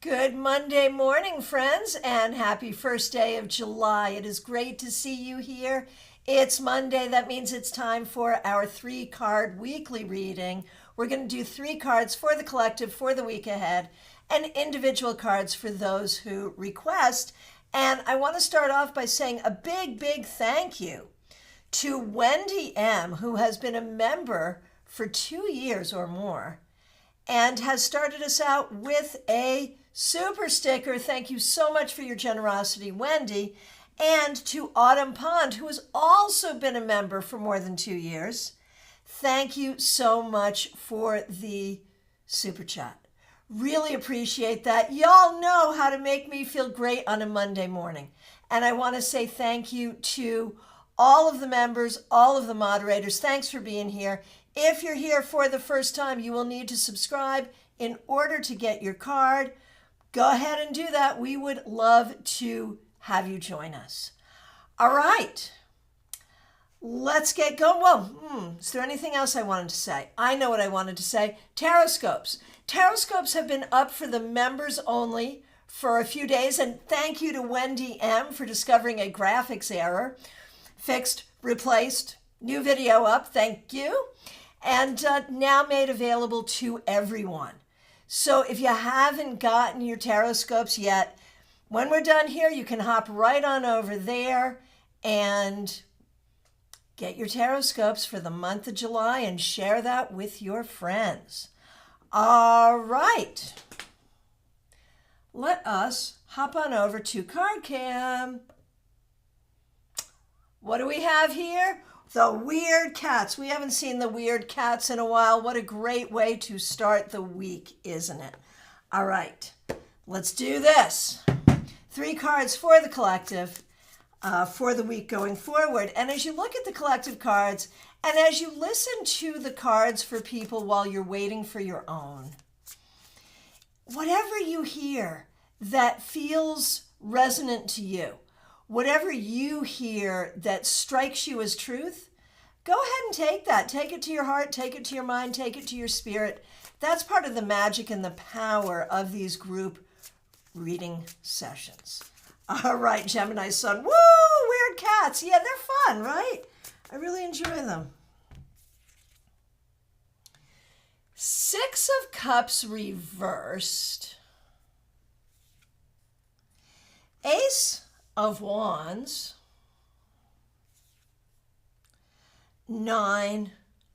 Good Monday morning, friends, and happy first day of July. It is great to see you here. It's Monday. That means it's time for our 3-card weekly reading. We're going to do 3 cards for the collective for the week ahead and individual cards for those who request. And I want to start off by saying a big thank you to Wendy M., who has been a member for 2 years or more and has started us out with a super sticker. Thank you so much for your generosity, Wendy. And to Autumn Pond, who has also been a member for more than 2 years. Thank you so much for the super chat. Really appreciate that. Y'all know how to make me feel great on a Monday morning. And I want to say thank you to all of the members, all of the moderators. Thanks for being here. If you're here for the first time, you will need to subscribe in order to get your card. Go ahead and do that. We would love to have you join us. All right, let's get going. Whoa, is there anything else I wanted to say? I know what I wanted to say. Taroscopes. Taroscopes have been up for the members only for a few days, and thank you to Wendy M. for discovering a graphics error. Fixed, replaced, new video up, thank you. And now made available to everyone. So if you haven't gotten your Taroscopes yet, when we're done here, you can hop right on over there and get your Taroscopes for the month of July and share that with your friends. All right. Let us hop on over to CardCam. What do we have here? The weird cats. We haven't seen the weird cats in a while. What a great way to start the week, isn't it? All right, let's do this. 3 cards for the collective for the week going forward. And as you look at the collective cards, and as you listen to the cards for people while you're waiting for your own, whatever you hear that feels resonant to you, whatever you hear that strikes you as truth, go ahead and take that. Take it to your heart, take it to your mind, take it to your spirit. That's part of the magic and the power of these group reading sessions. All right, Gemini Sun. Woo, weird cats. Yeah, they're fun, right? I really enjoy them. 6 of Cups reversed. Ace of Wands, 9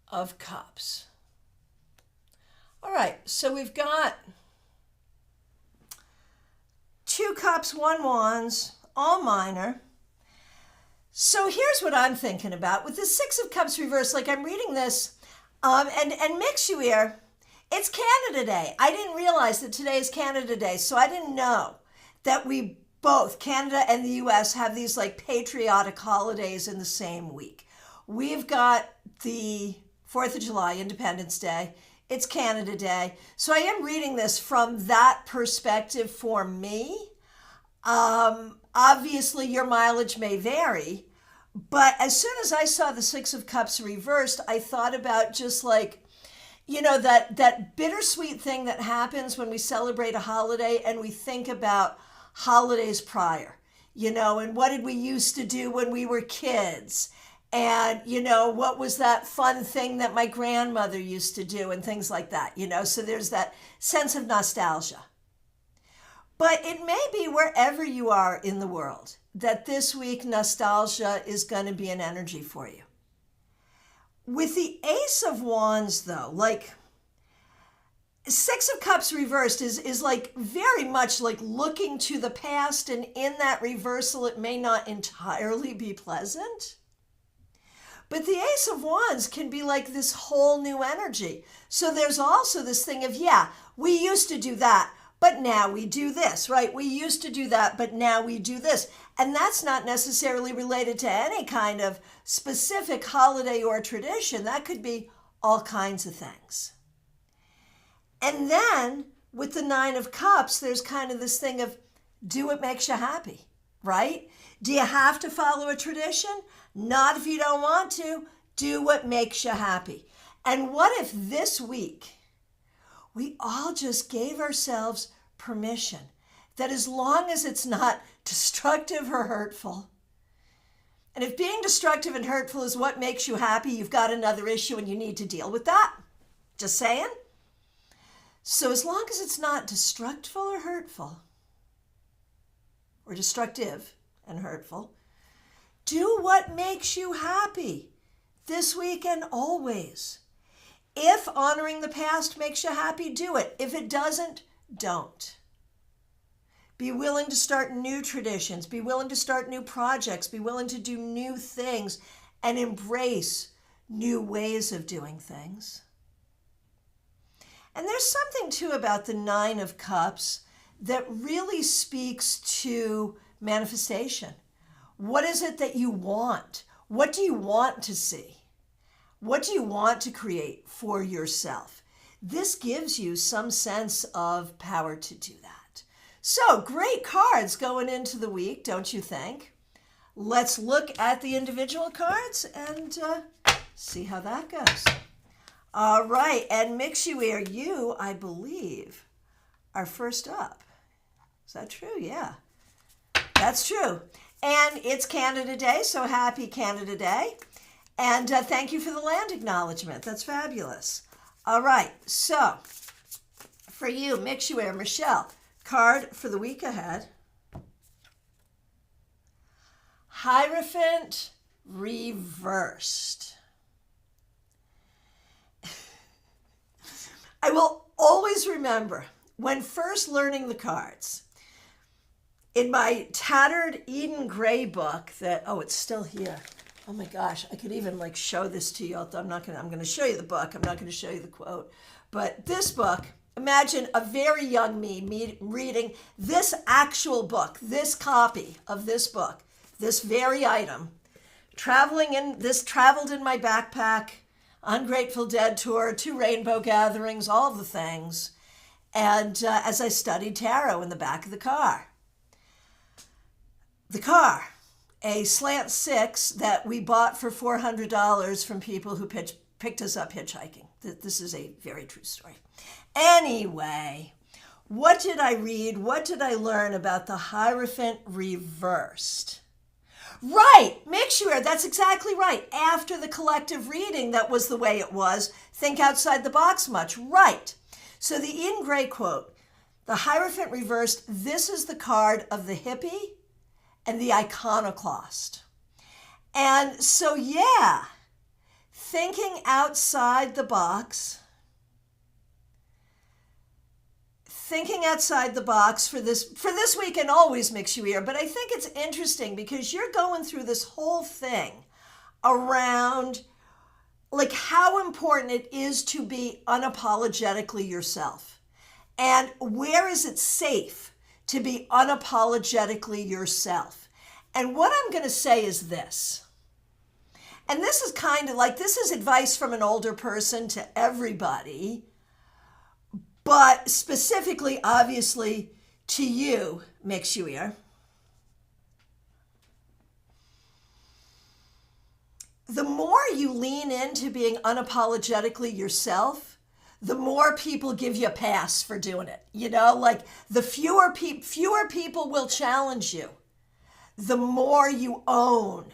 of Cups. All right, so we've got 2 cups, 1 wands, all minor. So here's what I'm thinking about. With the 6 of Cups reversed, like I'm reading this, and mix you here, it's Canada Day. I didn't realize that today is Canada Day, so I didn't know that we both, Canada and the US, have these like patriotic holidays in the same week. We've got the 4th of July, Independence Day. It's Canada Day. So I am reading this from that perspective for me. Obviously, your mileage may vary, but as soon as I saw the 6 of Cups reversed, I thought about just like, you know, that bittersweet thing that happens when we celebrate a holiday and we think about holidays prior, you know, and what did we used to do when we were kids? And, you know, what was that fun thing that my grandmother used to do and things like that, you know? So there's that sense of nostalgia. But it may be wherever you are in the world that this week nostalgia is going to be an energy for you. With the Ace of Wands, though, like 6 of Cups reversed is like very much like looking to the past, and in that reversal, it may not entirely be pleasant. But the Ace of Wands can be like this whole new energy. So there's also this thing of, yeah, we used to do that, but now we do this, right? We used to do that, but now we do this. And that's not necessarily related to any kind of specific holiday or tradition. That could be all kinds of things. And then with the 9 of Cups, there's kind of this thing of do what makes you happy, right? Do you have to follow a tradition? Not if you don't want to. Do what makes you happy. And what if this week we all just gave ourselves permission. That as long as it's not destructive or hurtful, and if being destructive and hurtful is what makes you happy, you've got another issue and you need to deal with that. Just saying. So as long as it's not destructive or hurtful, or destructive and hurtful, do what makes you happy this week and always. If honoring the past makes you happy, do it. If it doesn't, don't. Be willing to start new traditions. Be willing to start new projects. Be willing to do new things and embrace new ways of doing things. And there's something too about the Nine of Cups that really speaks to manifestation. What is it that you want? What do you want to see? What do you want to create for yourself? This gives you some sense of power to do that. So, great cards going into the week, don't you think? Let's look at the individual cards and see how that goes. All right, and Mixuir, you, I believe, are first up. Is that true? Yeah, that's true. And it's Canada Day, so happy Canada Day. And thank you for the land acknowledgement. That's fabulous. All right, so for you, Mixuir, Michelle, card for the week ahead. Hierophant reversed. I will always remember when first learning the cards, in my tattered Eden Gray book that, oh, it's still here. Oh my gosh, I could even like show this to you. I'm going to show you the book. I'm not going to show you the quote. But this book, imagine a very young me reading this actual book, this copy of this book, this very item, traveled in my backpack, Ungrateful Dead tour, 2 rainbow gatherings, all the things. And as I studied tarot in the back of the car. The car, a slant 6 that we bought for $400 from people who picked us up hitchhiking. This is a very true story. Anyway, what did I read? What did I learn about the Hierophant reversed? Right, Mixuir, that's exactly right. After the collective reading, that was the way it was. Think outside the box much. Right. So the Eden Gray quote, the Hierophant reversed, this is the card of the hippie and the iconoclast. And so, yeah, thinking outside the box, for this week and always, Mixuir, but I think it's interesting because you're going through this whole thing around like how important it is to be unapologetically yourself. And where is it safe to be unapologetically yourself? And what I'm going to say is this. And this is kind of like, this is advice from an older person to everybody, but specifically, obviously, to you, Mixuir. The more you lean into being unapologetically yourself, the more people give you a pass for doing it. You know, like the fewer people will challenge you, the more you own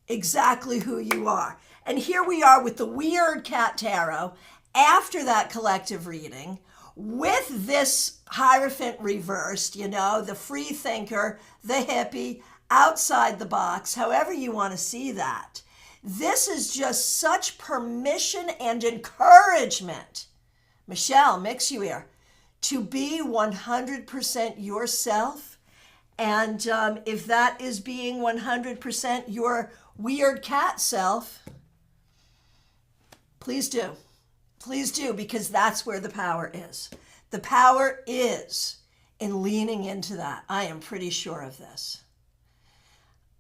exactly who you are. And here we are with the Weird Cat Tarot after that collective reading with this Hierophant reversed, you know, the free thinker, the hippie, outside the box, however you want to see that. This is just such permission and encouragement, Michelle, Mixuir, to be 100% yourself. And if that is being 100% your weird cat self, please do. Please do, because that's where the power is. The power is in leaning into that. I am pretty sure of this.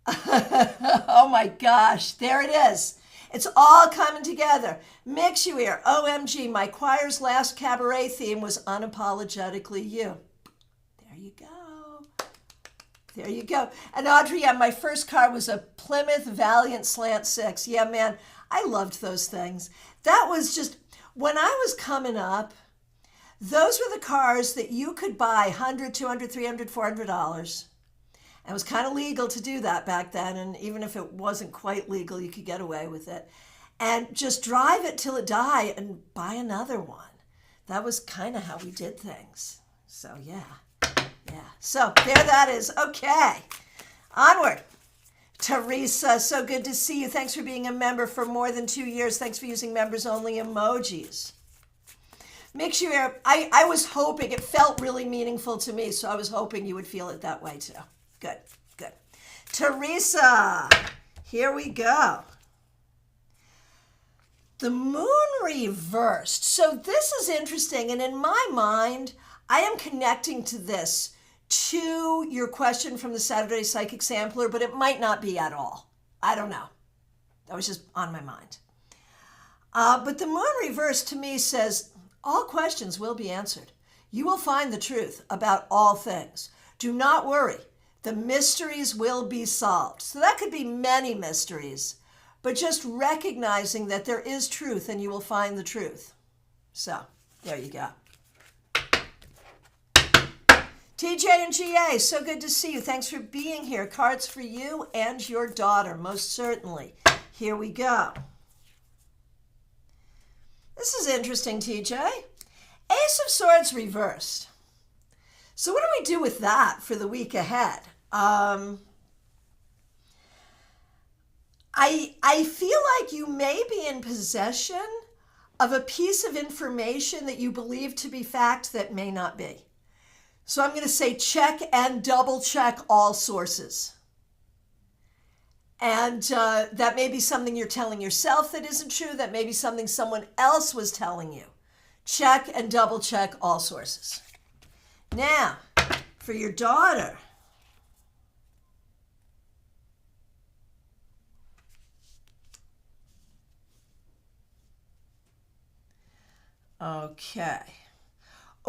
Oh my gosh, there it is. It's all coming together. Mixuir, OMG, my choir's last cabaret theme was unapologetically you. There you go. There you go. And Audrey, yeah, my first card was a Plymouth Valiant Slant 6. Yeah, man, I loved those things. That was just, when I was coming up, Those were the cars that you could buy $100, $200, $300, $400. And it was kind of legal to do that back then. And even if it wasn't quite legal, you could get away with it. And just drive it till it died and buy another one. That was kind of how we did things. So yeah. So there that is. Okay. Onward. Teresa, so good to see you. Thanks for being a member for more than 2 years. Thanks for using members only emojis. Make sure, I was hoping, it felt really meaningful to me, so I was hoping you would feel it that way too. Good. Teresa, here we go. The moon reversed. So this is interesting, and in my mind, I am connecting to this, to your question from the Saturday Psychic Sampler, but it might not be at all. I don't know. That was just on my mind. But the moon reverse to me says, all questions will be answered. You will find the truth about all things. Do not worry. The mysteries will be solved. So that could be many mysteries, but just recognizing that there is truth and you will find the truth. So there you go. TJ and GA, so good to see you. Thanks for being here. Cards for you and your daughter, most certainly. Here we go. This is interesting, TJ. Ace of Swords reversed. So what do we do with that for the week ahead? I feel like you may be in possession of a piece of information that you believe to be fact that may not be. So I'm going to say check and double check all sources. And that may be something you're telling yourself that isn't true. That may be something someone else was telling you. Check and double check all sources. Now, for your daughter. Okay.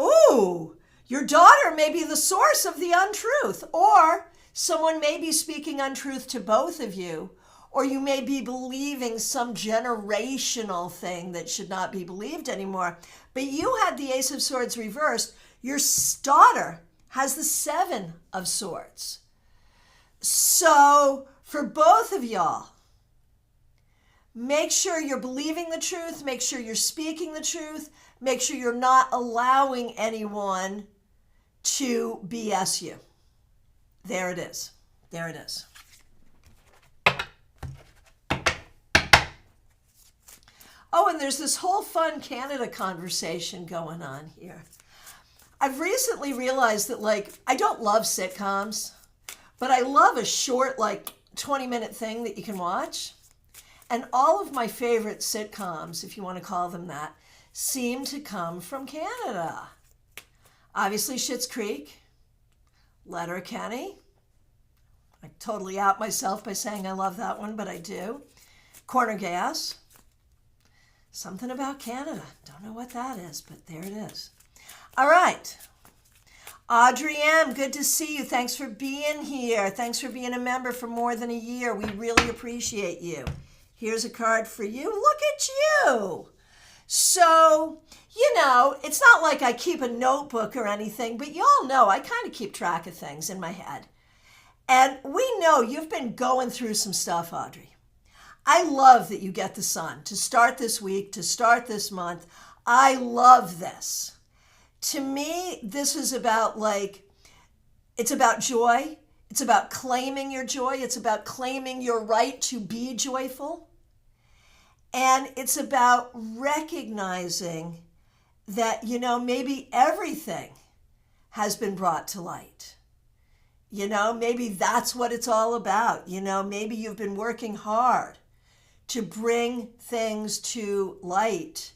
Ooh, your daughter may be the source of the untruth, or someone may be speaking untruth to both of you, or you may be believing some generational thing that should not be believed anymore. But you had the Ace of Swords reversed. Your daughter has the Seven of Swords. So for both of y'all, make sure you're believing the truth. Make sure you're speaking the truth. Make sure you're not allowing anyone to BS you. There it is. There it is. Oh, and there's this whole fun Canada conversation going on here. I've recently realized that, I don't love sitcoms, but I love a short, 20-minute thing that you can watch. And all of my favorite sitcoms, if you want to call them that, seem to come from Canada. Obviously, Schitt's Creek, Letterkenny. I totally out myself by saying I love that one, but I do. Corner Gas. Something about Canada. Don't know what that is, but there it is. All right. Audrey M., good to see you. Thanks for being here. Thanks for being a member for more than a year. We really appreciate you. Here's a card for you. Look at you. So, it's not like I keep a notebook or anything, but y'all know I kind of keep track of things in my head. And we know you've been going through some stuff, Audrey. I love that you get the sun to start this week, to start this month. I love this. To me, this is about it's about joy. It's about claiming your joy. It's about claiming your right to be joyful. And it's about recognizing that, maybe everything has been brought to light. Maybe that's what it's all about. Maybe you've been working hard to bring things to light,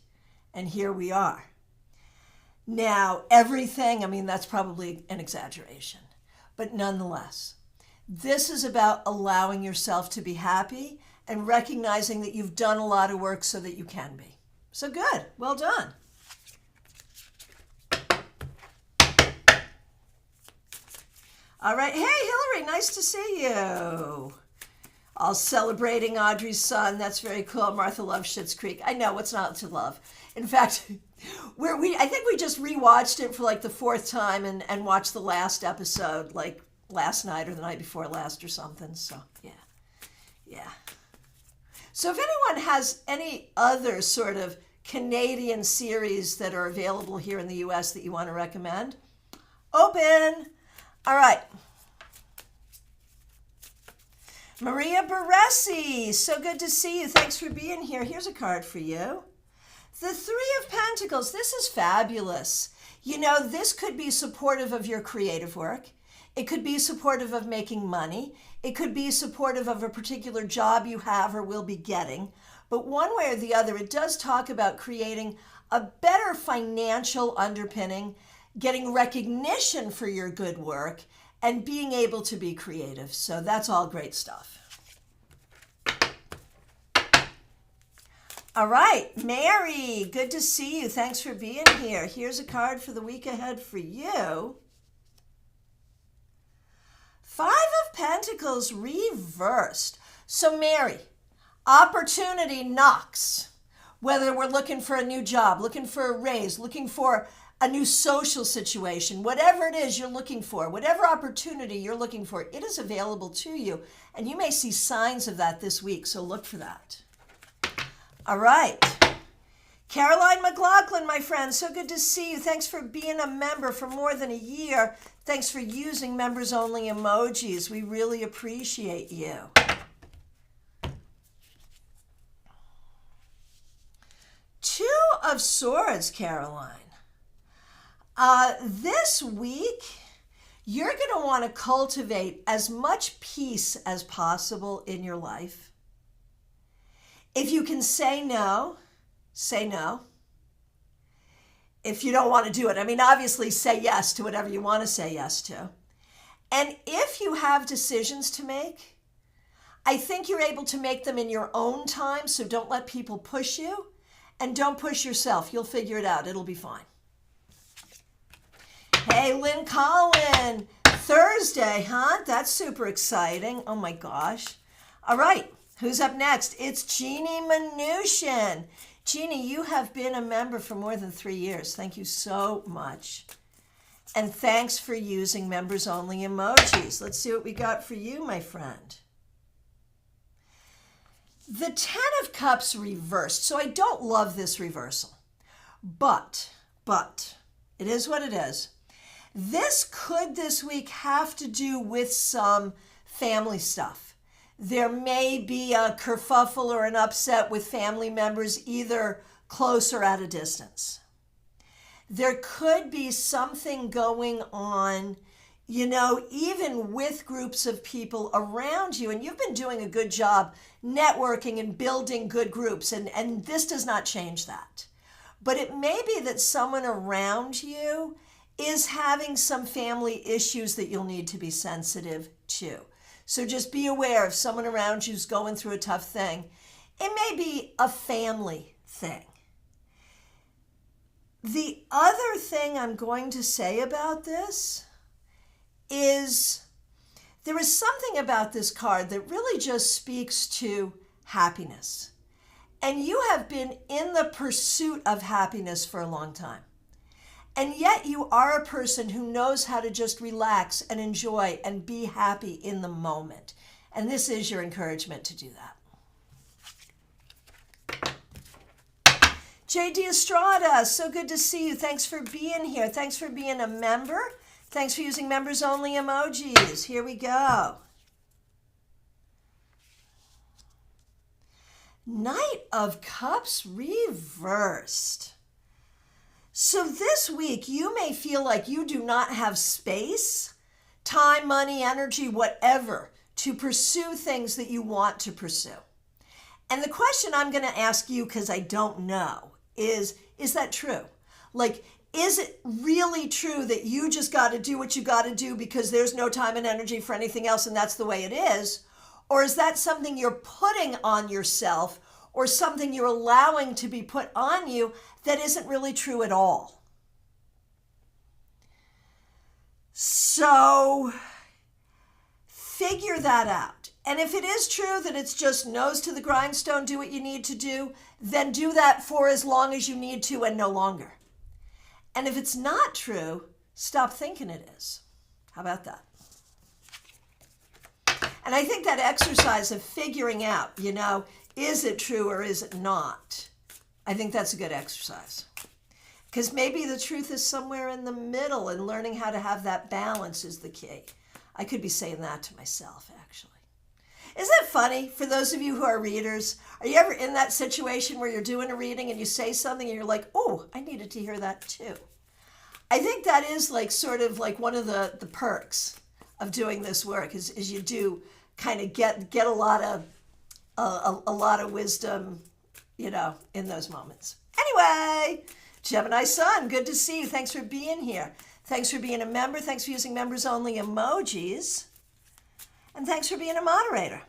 and here we are. Now, everything, that's probably an exaggeration, but nonetheless, this is about allowing yourself to be happy and recognizing that you've done a lot of work so that you can be. So good. Well done. All right. Hey, Hillary, nice to see you. All celebrating Audrey's son. That's very cool. Martha loves Schitt's Creek. I know, what's not to love? In fact, I think we just rewatched it for like the fourth time and watched the last episode like last night or the night before last or something. So yeah. So if anyone has any other sort of Canadian series that are available here in the US that you want to recommend, open. All right. Maria Baresi, so good to see you. Thanks for being here. Here's a card for you. The Three of Pentacles. This is fabulous. You know, this could be supportive of your creative work. It could be supportive of making money. It could be supportive of a particular job you have or will be getting. But one way or the other, it does talk about creating a better financial underpinning, getting recognition for your good work, and being able to be creative. So that's all great stuff. All right, Mary, good to see you. Thanks for being here. Here's a card for the week ahead for you. Five of Pentacles reversed. So Mary, opportunity knocks. Whether we're looking for a new job, looking for a raise, looking for a new social situation, whatever it is you're looking for, whatever opportunity you're looking for, it is available to you. And you may see signs of that this week, so look for that. All right. Caroline McLaughlin, my friend, so good to see you. Thanks for being a member for more than a year. Thanks for using members-only emojis. We really appreciate you. Two of Swords, Caroline. This week, you're going to want to cultivate as much peace as possible in your life. If you can say no, say no. If you don't want to do it, I mean, obviously say yes to whatever you want to say yes to. And if you have decisions to make, I think you're able to make them in your own time, so don't let people push you, and don't push yourself. You'll figure it out. It'll be fine. Hey, Lynn Collin, Thursday, huh? That's super exciting. Oh my gosh. All right. Who's up next? It's Jeannie Mnuchin. Jeannie, you have been a member for more than 3 years. Thank you so much. And thanks for using members-only emojis. Let's see what we got for you, my friend. The Ten of Cups reversed. So I don't love this reversal. But, it is what it is. This could this week have to do with some family stuff. There may be a kerfuffle or an upset with family members, either close or at a distance. There could be something going on, you know, even with groups of people around you, and you've been doing a good job networking and building good groups, and this does not change that. But it may be that someone around you is having some family issues that you'll need to be sensitive to. So just be aware if someone around you is going through a tough thing. It may be a family thing. The other thing I'm going to say about this is there is something about this card that really just speaks to happiness. And you have been in the pursuit of happiness for a long time. And yet you are a person who knows how to just relax and enjoy and be happy in the moment. And this is your encouragement to do that. J.D. Estrada, so good to see you. Thanks for being here. Thanks for being a member. Thanks for using members-only emojis. Here we go. Knight of Cups reversed. So this week, you may feel like you do not have space, time, money, energy, whatever, to pursue things that you want to pursue. And the question I'm going to ask you, because I don't know, is that true? Like, is it really true that you just got to do what you got to do because there's no time and energy for anything else and that's the way it is? Or is that something you're putting on yourself or something you're allowing to be put on you that isn't really true at all? So figure that out. And if it is true that it's just nose to the grindstone, do what you need to do, then do that for as long as you need to and no longer. And if it's not true, stop thinking it is. How about that? And I think that exercise of figuring out, is it true or is it not? I think that's a good exercise. Because maybe the truth is somewhere in the middle, and learning how to have that balance is the key. I could be saying that to myself, actually. Isn't that funny for those of you who are readers? Are you ever in that situation where you're doing a reading and you say something and you're like, oh, I needed to hear that too? I think that is sort of like one of the perks of doing this work is you do kind of get a lot of wisdom, in those moments. Anyway, Gemini Sun, good to see you. Thanks for being here. Thanks for being a member. Thanks for using members only emojis. And thanks for being a moderator.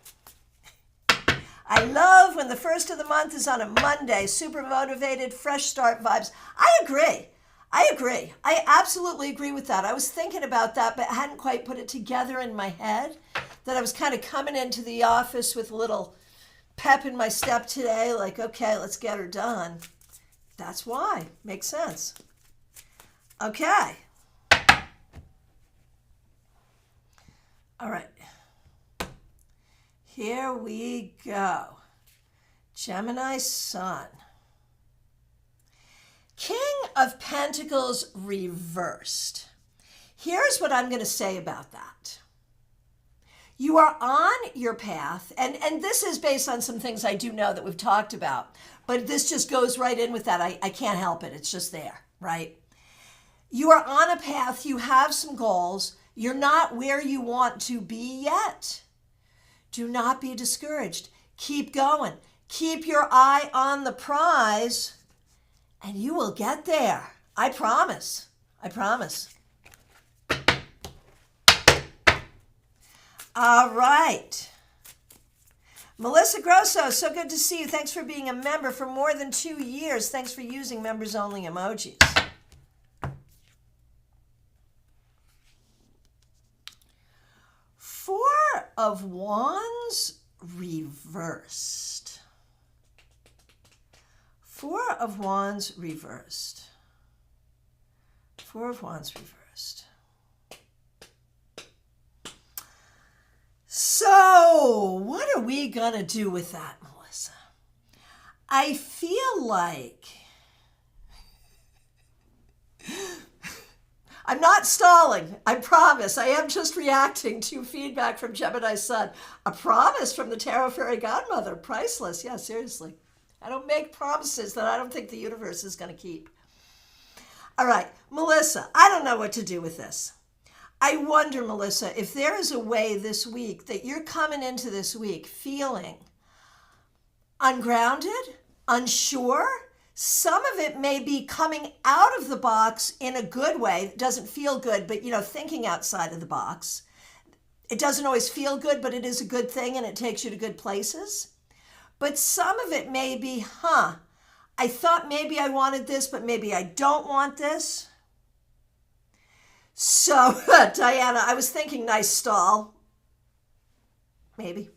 I love when the first of the month is on a Monday. Super motivated, fresh start vibes. I agree. I absolutely agree with that. I was thinking about that, but hadn't quite put it together in my head that I was kind of coming into the office with a little pep in my step today, like, okay, let's get her done. That's why. Makes sense. Okay. All right. Here we go. Gemini Sun. King of Pentacles reversed. Here's what I'm going to say about that. You are on your path, and this is based on some things I do know that we've talked about, but this just goes right in with that. I can't help it. It's just there, right? You are on a path. You have some goals. You're not where you want to be yet. Do not be discouraged. Keep going. Keep your eye on the prize, and you will get there. I promise. I promise. All right. Melissa Grosso, so good to see you. Thanks for being a member for more than 2 years. Thanks for using members only emojis. Four of Wands reversed. Four of Wands reversed. Four of Wands reversed. So, what are we going to do with that, Melissa? I feel like I'm not stalling. I promise. I am just reacting to feedback from Gemini Sun. A promise from the Tarot Fairy Godmother. Priceless. Yeah, seriously. I don't make promises that I don't think the universe is going to keep. All right, Melissa, I don't know what to do with this. I wonder, Melissa, if there is a way this week that you're coming into this week feeling ungrounded, unsure. Some of it may be coming out of the box in a good way. It doesn't feel good, but, thinking outside of the box. It doesn't always feel good, but it is a good thing and it takes you to good places. But some of it may be, I thought maybe I wanted this, but maybe I don't want this. So, Diana, I was thinking nice stall. Maybe.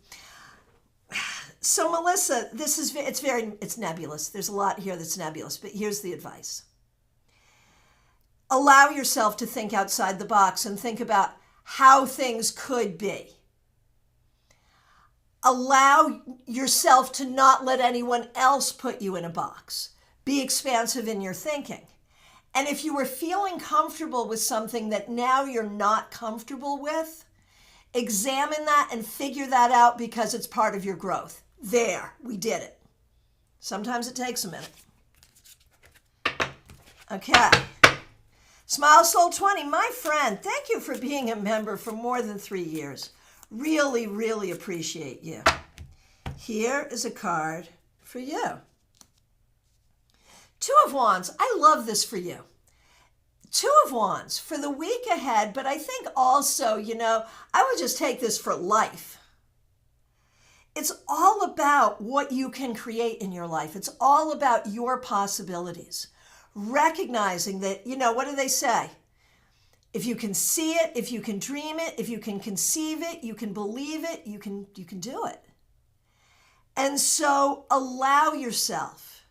So, Melissa, it's nebulous. There's a lot here that's nebulous, but here's the advice. Allow yourself to think outside the box and think about how things could be. Allow yourself to not let anyone else put you in a box. Be expansive in your thinking. And if you were feeling comfortable with something that now you're not comfortable with, examine that and figure that out because it's part of your growth. There, we did it. Sometimes it takes a minute. Okay. Smile Soul 20, my friend, thank you for being a member for more than 3 years. Really, really appreciate you. Here is a card for you. Two of Wands, I love this for you. Two of Wands for the week ahead, but I think also, I would just take this for life. It's all about what you can create in your life. It's all about your possibilities. Recognizing that, what do they say? If you can see it, if you can dream it, if you can conceive it, you can believe it, you can do it. And so allow yourself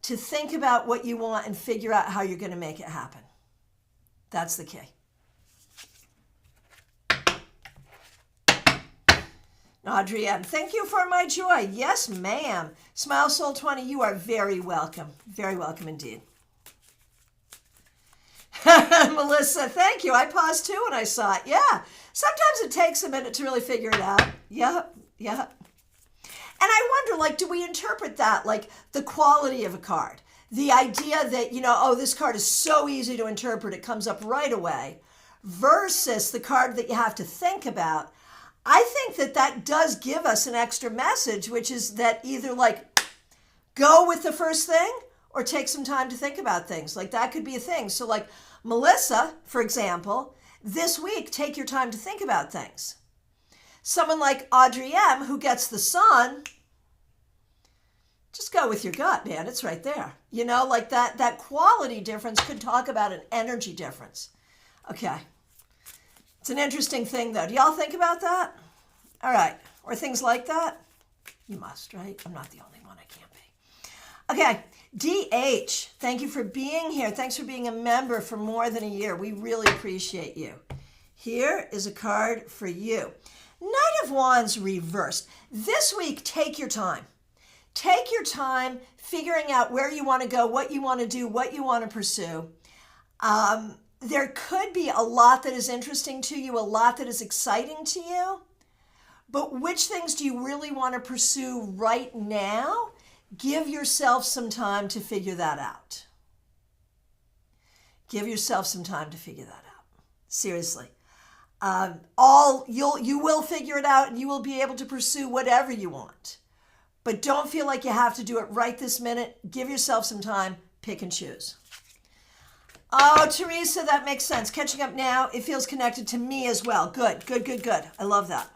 to think about what you want and figure out how you're going to make it happen. That's the key. Audrey M., thank you for my joy. Yes, ma'am. Smile Soul 20, you are very welcome. Very welcome indeed. Melissa, thank you. I paused too when I saw it. Yeah. Sometimes it takes a minute to really figure it out. Yep. And I wonder, like, do we interpret that like the quality of a card? The idea that, this card is so easy to interpret, it comes up right away, versus the card that you have to think about. I think that does give us an extra message, which is that either like go with the first thing or take some time to think about things. Like that could be a thing. So like Melissa, for example, this week, take your time to think about things. Someone like Audrey M., who gets the sun, just go with your gut, man. It's right there. Like that quality difference could talk about an energy difference. Okay. It's an interesting thing, though. Do y'all think about that? All right. Or things like that? You must, right? I'm not the only one. I can't be. Okay. DH, thank you for being here. Thanks for being a member for more than a year. We really appreciate you. Here is a card for you. Knight of Wands reversed. This week, take your time. Take your time figuring out where you want to go, what you want to do, what you want to pursue. There could be a lot that is interesting to you, a lot that is exciting to you, but which things do you really want to pursue right now? Give yourself some time to figure that out. Give yourself some time to figure that out. Seriously. You will figure it out and you will be able to pursue whatever you want. But don't feel like you have to do it right this minute. Give yourself some time, pick and choose. Oh, Teresa, that makes sense. Catching up now, it feels connected to me as well. Good. I love that.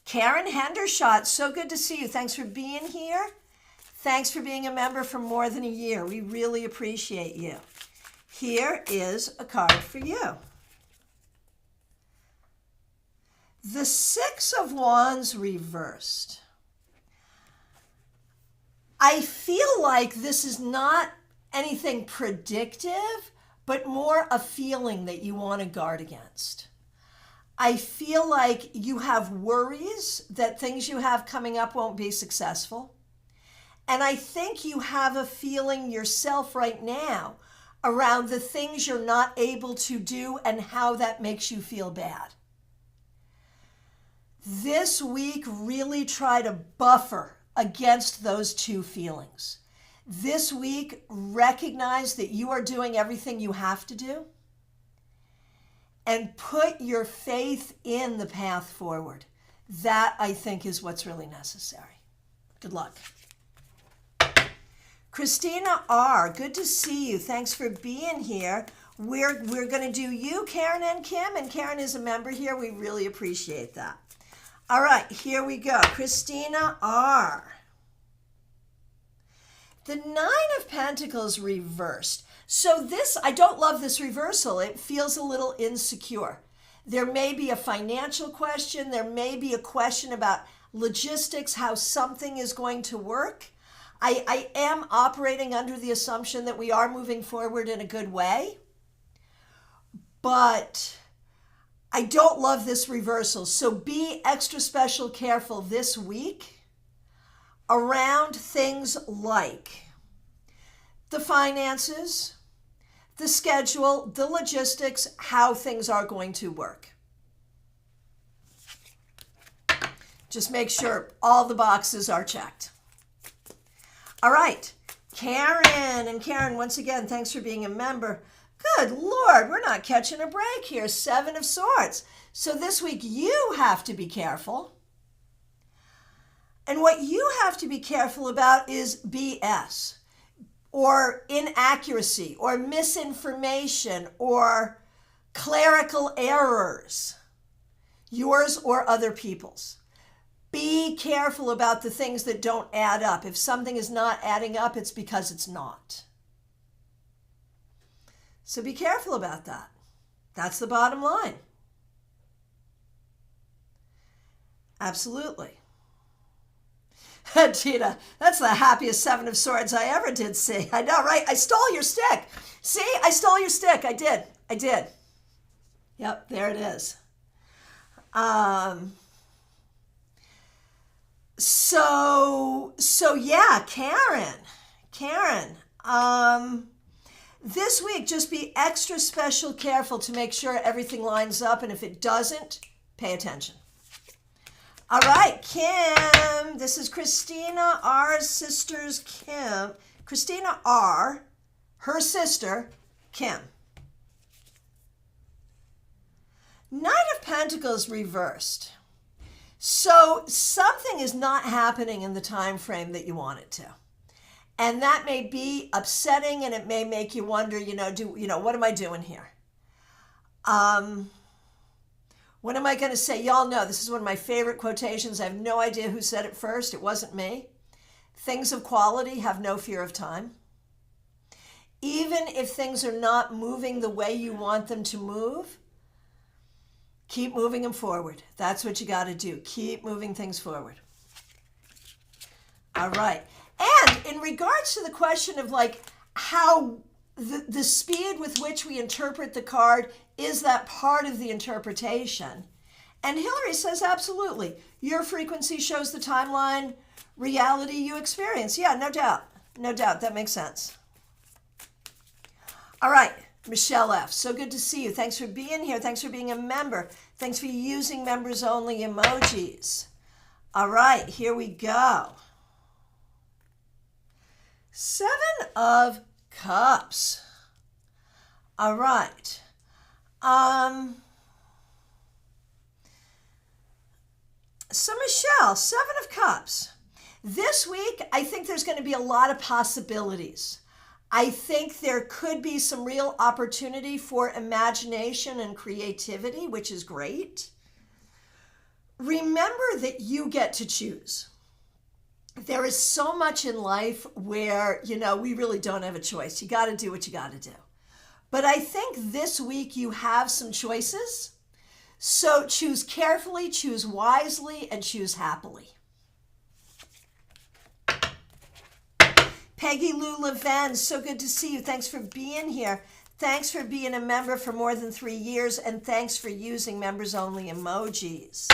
Karen Hendershot, so good to see you. Thanks for being here. Thanks for being a member for more than a year. We really appreciate you. Here is a card for you. The Six of Wands reversed. I feel like this is not anything predictive, but more a feeling that you want to guard against. I feel like you have worries that things you have coming up won't be successful. And I think you have a feeling yourself right now around the things you're not able to do and how that makes you feel bad. This week, really try to buffer against those two feelings. This week, recognize that you are doing everything you have to do and put your faith in the path forward. That, I think, is what's really necessary. Good luck. Christina R., good to see you. Thanks for being here. We're going to do you, Karen, and Kim, and Karen is a member here. We really appreciate that. All right, here we go. Christina R. The Nine of Pentacles reversed. So this, I don't love this reversal. It feels a little insecure. There may be a financial question. There may be a question about logistics, how something is going to work. I am operating under the assumption that we are moving forward in a good way. But I don't love this reversal. So be extra special careful this week around things like the finances, the schedule, the logistics, how things are going to work. Just make sure all the boxes are checked. All right, Karen. And Karen, once again, thanks for being a member. Good Lord, we're not catching a break here. Seven of Swords. So this week you have to be careful. And what you have to be careful about is BS or inaccuracy or misinformation or clerical errors, yours or other people's. Be careful about the things that don't add up. If something is not adding up, it's because it's not. So be careful about that. That's the bottom line. Absolutely. Tina, that's the happiest Seven of Swords I ever did see. I know, right? I stole your stick. See, I stole your stick. I did. Yep, there it is. So yeah, Karen, this week just be extra special careful to make sure everything lines up, and if it doesn't, pay attention. All right, Kim, this is Christina R's sister's Kim. Christina R, her sister, Kim. Knight of Pentacles reversed. So something is not happening in the time frame that you want it to. And that may be upsetting, and it may make you wonder, what am I doing here? What am I going to say? Y'all know this is one of my favorite quotations. I have no idea who said it first. It wasn't me. Things of quality have no fear of time. Even if things are not moving the way you want them to move, keep moving them forward. That's what you got to do. Keep moving things forward. All right. And in regards to the question of how the speed with which we interpret the card, is that part of the interpretation? And Hillary says, absolutely. Your frequency shows the timeline reality you experience. Yeah, no doubt. No doubt. That makes sense. All right. Michelle F., so good to see you. Thanks for being here. Thanks for being a member. Thanks for using members only emojis. All right, here we go. Seven of Cups. All right. So Michelle, Seven of Cups. This week, I think there's going to be a lot of possibilities. I think there could be some real opportunity for imagination and creativity, which is great. Remember that you get to choose. There is so much in life where, we really don't have a choice. You got to do what you got to do. But I think this week you have some choices. So choose carefully, choose wisely, and choose happily. Peggy Lou Leven, so good to see you. Thanks for being here. Thanks for being a member for more than 3 years, and thanks for using members only emojis.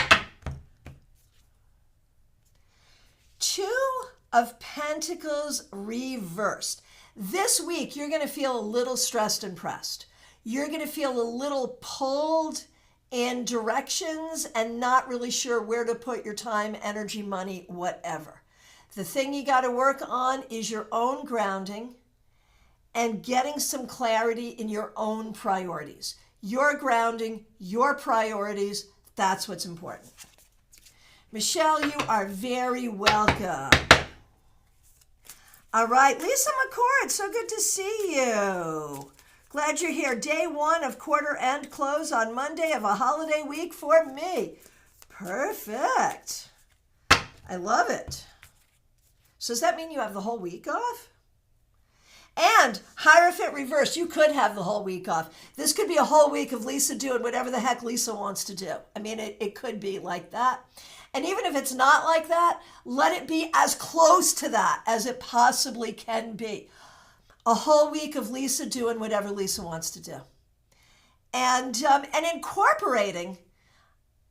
Two of Pentacles reversed. This week, you're going to feel a little stressed and pressed. You're going to feel a little pulled in directions and not really sure where to put your time, energy, money, whatever. The thing you got to work on is your own grounding and getting some clarity in your own priorities. Your grounding, your priorities, that's what's important. Michelle, you are very welcome. All right, Lisa McCord, so good to see you. Glad you're here. Day 1 of quarter end close on Monday of a holiday week for me. Perfect. I love it. So does that mean you have the whole week off? And Hierophant reversed, you could have the whole week off. This could be a whole week of Lisa doing whatever the heck Lisa wants to do. I mean, it could be like that. And even if it's not like that, let it be as close to that as it possibly can be. A whole week of Lisa doing whatever Lisa wants to do. And incorporating,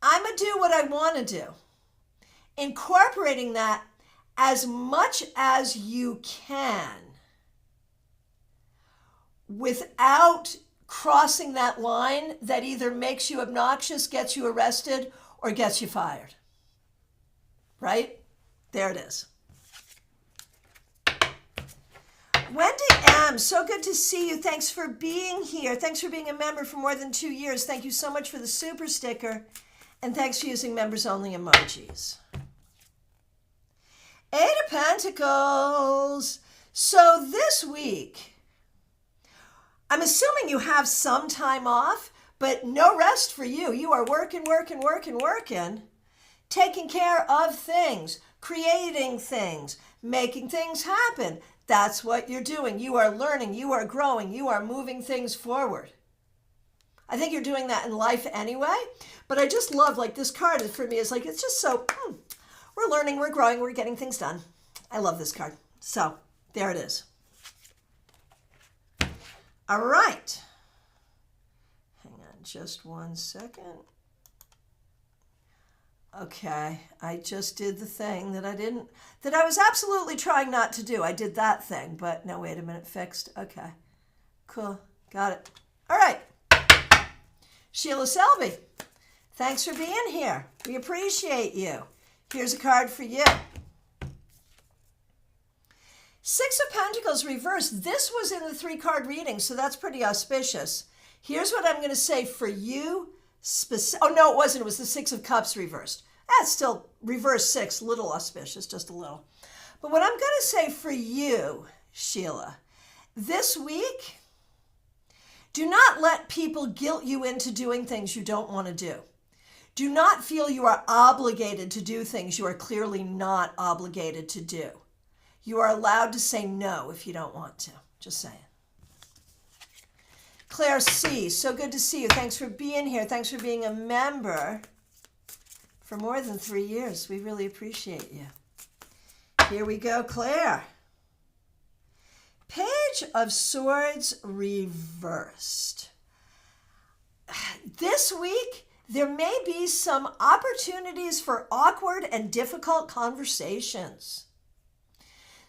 I'm going to do what I want to do. Incorporating that as much as you can without crossing that line that either makes you obnoxious, gets you arrested, or gets you fired. Right? There it is. Wendy M., so good to see you. Thanks for being here. Thanks for being a member for more than 2 years. Thank you so much for the super sticker. And thanks for using members only emojis. 8 of Pentacles. So this week, I'm assuming you have some time off, but no rest for you. You are working, taking care of things, creating things, making things happen. That's what you're doing. You are learning, you are growing, you are moving things forward. I think you're doing that in life anyway, but I just love, like, this card for me is like, it's just so, we're learning, we're growing, we're getting things done. I love this card. So there it is. All right. Hang on just 1 second. Okay, I just did the thing that I was absolutely trying not to do. I did that thing, but no, wait a minute, fixed. Okay, cool, got it. All right, Sheila Selby, thanks for being here. We appreciate you. Here's a card for you. Six of Pentacles reversed. This was in the 3-card reading, so that's pretty auspicious. Here's what I'm going to say for you. Oh, no, it wasn't. It was the 6 of Cups reversed. That's still reverse 6, little auspicious, just a little. But what I'm going to say for you, Sheila, this week, do not let people guilt you into doing things you don't want to do. Do not feel you are obligated to do things you are clearly not obligated to do. You are allowed to say no if you don't want to. Just saying. Claire C., so good to see you. Thanks for being here. Thanks for being a member for more than 3 years. We really appreciate you. Here we go, Claire. Page of Swords reversed. This week, there may be some opportunities for awkward and difficult conversations.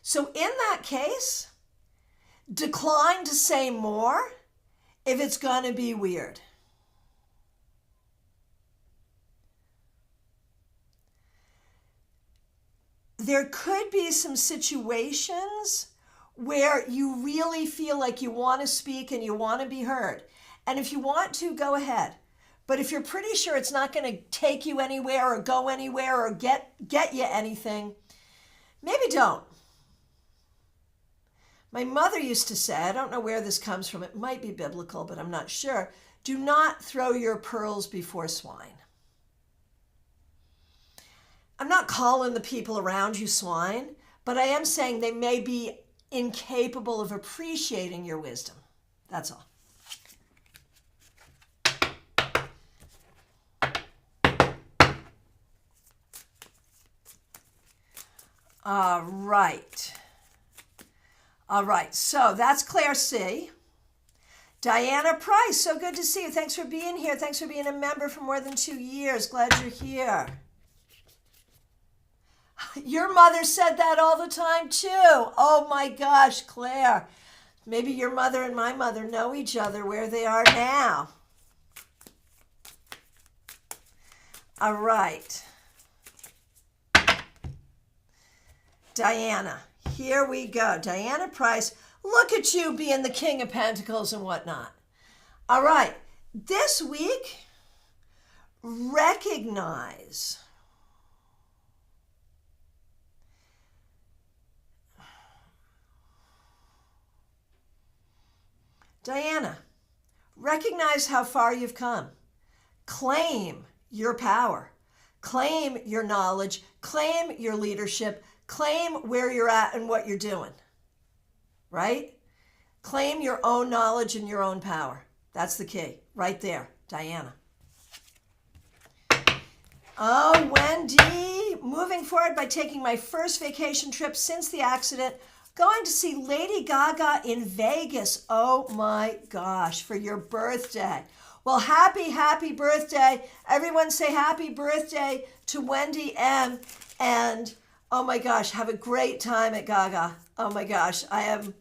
So in that case, decline to say more if it's going to be weird. There could be some situations where you really feel like you want to speak and you want to be heard. And if you want to, go ahead. But if you're pretty sure it's not going to take you anywhere or go anywhere or get you anything, maybe don't. My mother used to say, I don't know where this comes from, it might be biblical, but I'm not sure, do not throw your pearls before swine. I'm not calling the people around you swine, but I am saying they may be incapable of appreciating your wisdom. That's all. All right. All right, so that's Claire C. Diana Price, so good to see you. Thanks for being here. Thanks for being a member for more than 2 years. Glad you're here. Your mother said that all the time too. Oh my gosh, Claire. Maybe your mother and my mother know each other where they are now. All right. Diana. Here we go. Diana Price, look at you being the King of Pentacles and whatnot. All right. This week, recognize Diana, recognize how far you've come. Claim your power. Claim your knowledge. Claim your leadership. Claim where you're at and what you're doing, right? Claim your own knowledge and your own power. That's the key, right there, Diana. Oh, Wendy, moving forward by taking my first vacation trip since the accident, going to see Lady Gaga in Vegas. Oh my gosh, for your birthday. Well, happy birthday. Everyone say happy birthday to Wendy M. And oh my gosh, have a great time at Gaga. Oh my gosh, I'm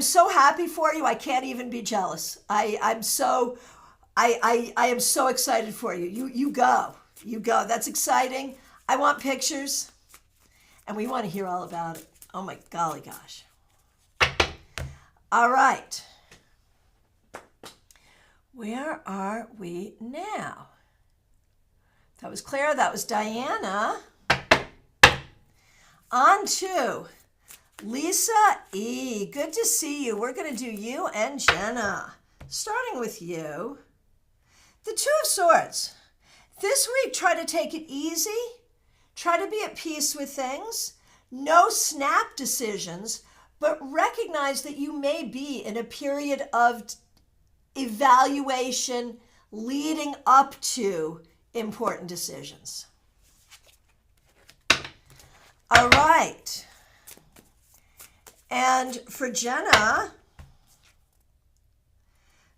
so happy for you. I can't even be jealous. I am so excited for you. You go. That's exciting. I want pictures and we want to hear all about it. Oh my golly gosh. All right. Where are we now? That was Claire. That was Diana. On to Lisa E. Good to see you. We're going to do you and Jenna. Starting with you. The Two of Swords. This week, try to take it easy. Try to be at peace with things. No snap decisions, but recognize that you may be in a period of evaluation leading up to important decisions. All right. And for Jenna,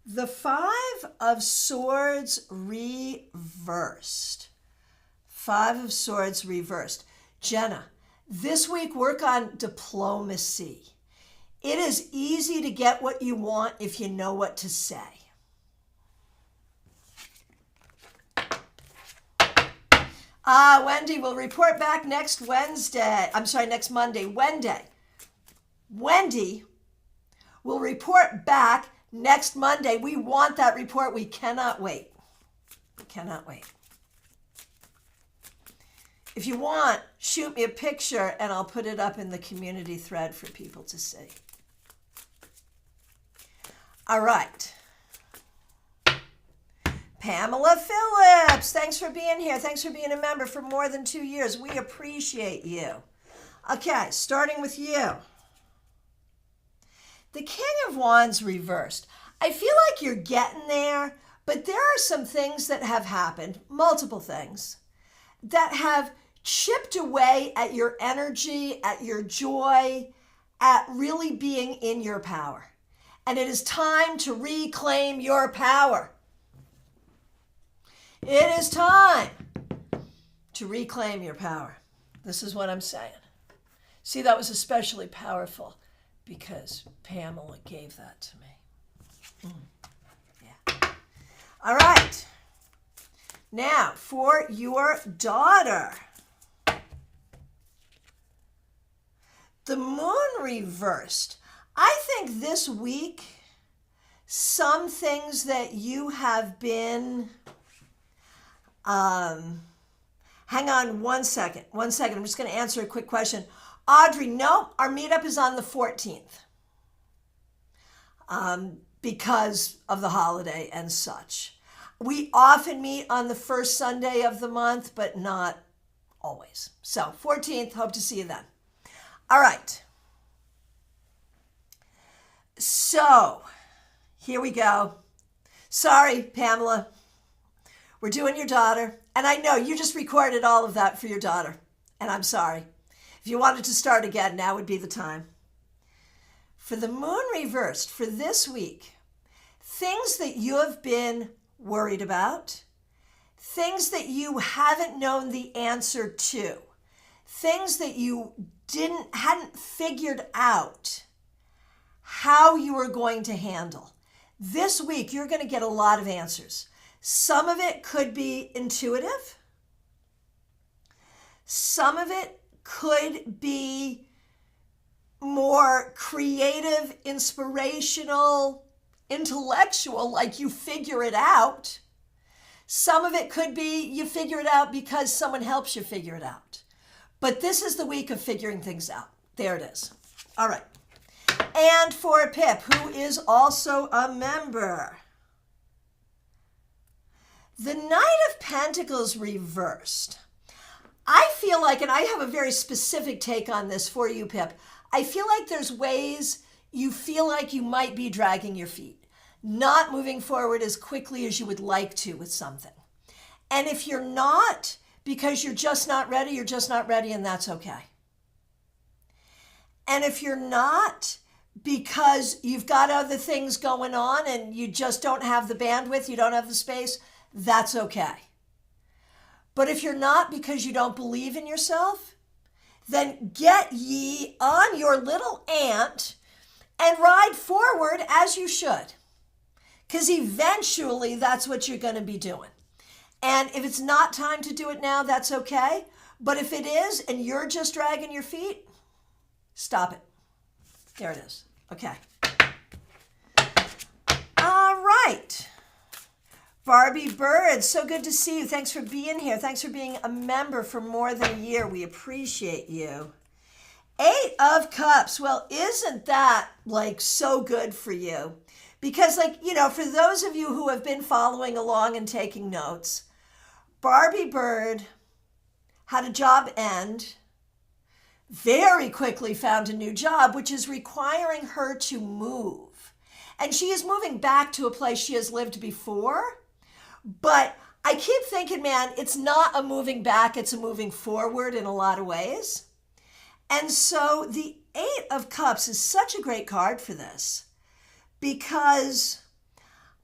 the Five of Swords reversed. Five of Swords reversed. Jenna, this week work on diplomacy. It is easy to get what you want if you know what to say. Wendy will report back next Monday. Wendy will report back next Monday. We want that report. We cannot wait. We cannot wait. If you want, shoot me a picture and I'll put it up in the community thread for people to see. All right. Pamela Phillips, thanks for being here. Thanks for being a member for more than 2 years. We appreciate you. Okay, starting with you. The King of Wands reversed. I feel like you're getting there, but there are some things that have happened, multiple things, that have chipped away at your energy, at your joy, at really being in your power. And it is time to reclaim your power. It is time to reclaim your power. This is what I'm saying. See, that was especially powerful because Pamela gave that to me. Yeah. All right. Now, for your daughter. The moon reversed. I think this week, some things that you have been... hang on one second. I'm just going to answer a quick question. Audrey, no, our meetup is on the 14th because of the holiday and such. We often meet on the first Sunday of the month, but not always. So 14th, hope to see you then. All right. So here we go. Sorry, Pamela. We're doing your daughter. And I know you just recorded all of that for your daughter. And I'm sorry. If you wanted to start again, now would be the time. For the moon reversed for this week, things that you have been worried about, things that you haven't known the answer to, things that you hadn't figured out how you were going to handle. This week, you're going to get a lot of answers. Some of it could be intuitive. Some of it could be more creative, inspirational, intellectual, like you figure it out. Some of it could be you figure it out because someone helps you figure it out. But this is the week of figuring things out. There it is. All right. And for Pip, who is also a member. The Knight of Pentacles reversed. I feel like, and I have a very specific take on this for you, Pip. I feel like there's ways you feel like you might be dragging your feet, not moving forward as quickly as you would like to with something. And if you're not, because you're just not ready, and that's okay. And if you're not, because you've got other things going on and you just don't have the bandwidth, you don't have the space, that's okay. But if you're not because you don't believe in yourself, then get ye on your little ant and ride forward as you should. Because eventually that's what you're going to be doing. And if it's not time to do it now, that's okay. But if it is and you're just dragging your feet, stop it. There it is. Okay. All right. Barbie Bird, so good to see you. Thanks for being here. Thanks for being a member for more than a year. We appreciate you. 8 of Cups. Well, isn't that like so good for you? Because for those of you who have been following along and taking notes, Barbie Bird had a job end. very quickly found a new job, which is requiring her to move. And she is moving back to a place she has lived before. But I keep thinking, man, it's not a moving back, it's a moving forward in a lot of ways. And so the Eight of Cups is such a great card for this, because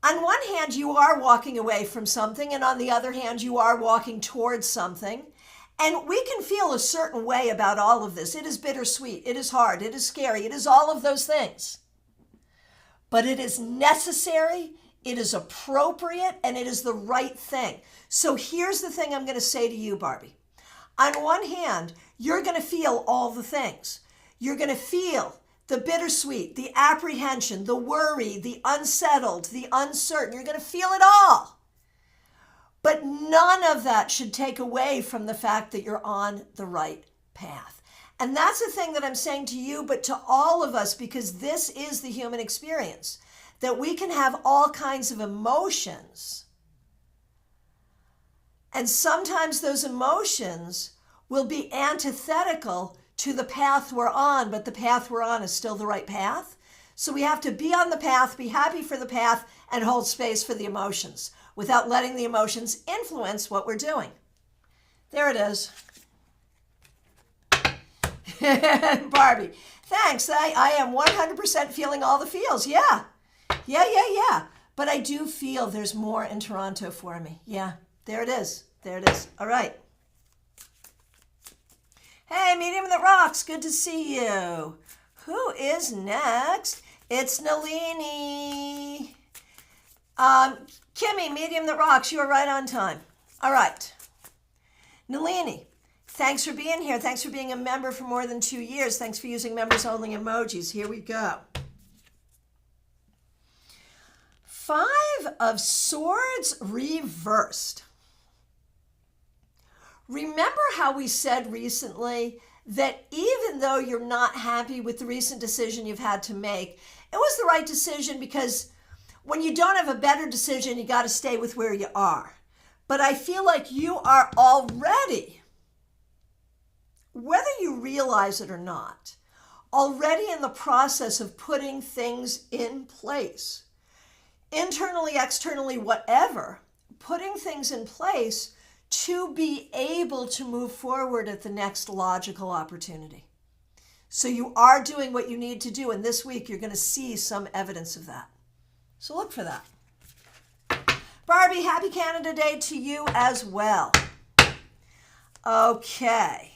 on one hand, you are walking away from something, and on the other hand, you are walking towards something. And we can feel a certain way about all of this. It is bittersweet, it is hard, it is scary, it is all of those things. But it is necessary, it is appropriate, and it is the right thing. So here's the thing I'm going to say to you, Barbie. On one hand, you're going to feel all the things. You're going to feel the bittersweet, the apprehension, the worry, the unsettled, the uncertain. You're going to feel it all. But none of that should take away from the fact that you're on the right path. And that's the thing that I'm saying to you, but to all of us, because this is the human experience, that we can have all kinds of emotions. And sometimes those emotions will be antithetical to the path we're on, but the path we're on is still the right path. So we have to be on the path, be happy for the path, and hold space for the emotions without letting the emotions influence what we're doing. There it is. Barbie, thanks. I am 100% feeling all the feels. Yeah. But I do feel there's more in Toronto for me. Yeah, there it is. All right. Hey, Medium That Rocks, good to see you. Who is next? It's Nalini. Kimmy, Medium That Rocks, you are right on time. All right. Nalini, thanks for being here. Thanks for being a member for more than 2 years. Thanks for using members-only emojis. Here we go. 5 of Swords reversed. Remember how we said recently that even though you're not happy with the recent decision you've had to make, it was the right decision, because when you don't have a better decision, you got to stay with where you are. But I feel like you are already, whether you realize it or not, already in the process of putting things in place. Internally, externally, whatever, putting things in place to be able to move forward at the next logical opportunity. So you are doing what you need to do, and this week you're going to see some evidence of that. So look for that. Barbie, happy Canada Day to you as well. Okay.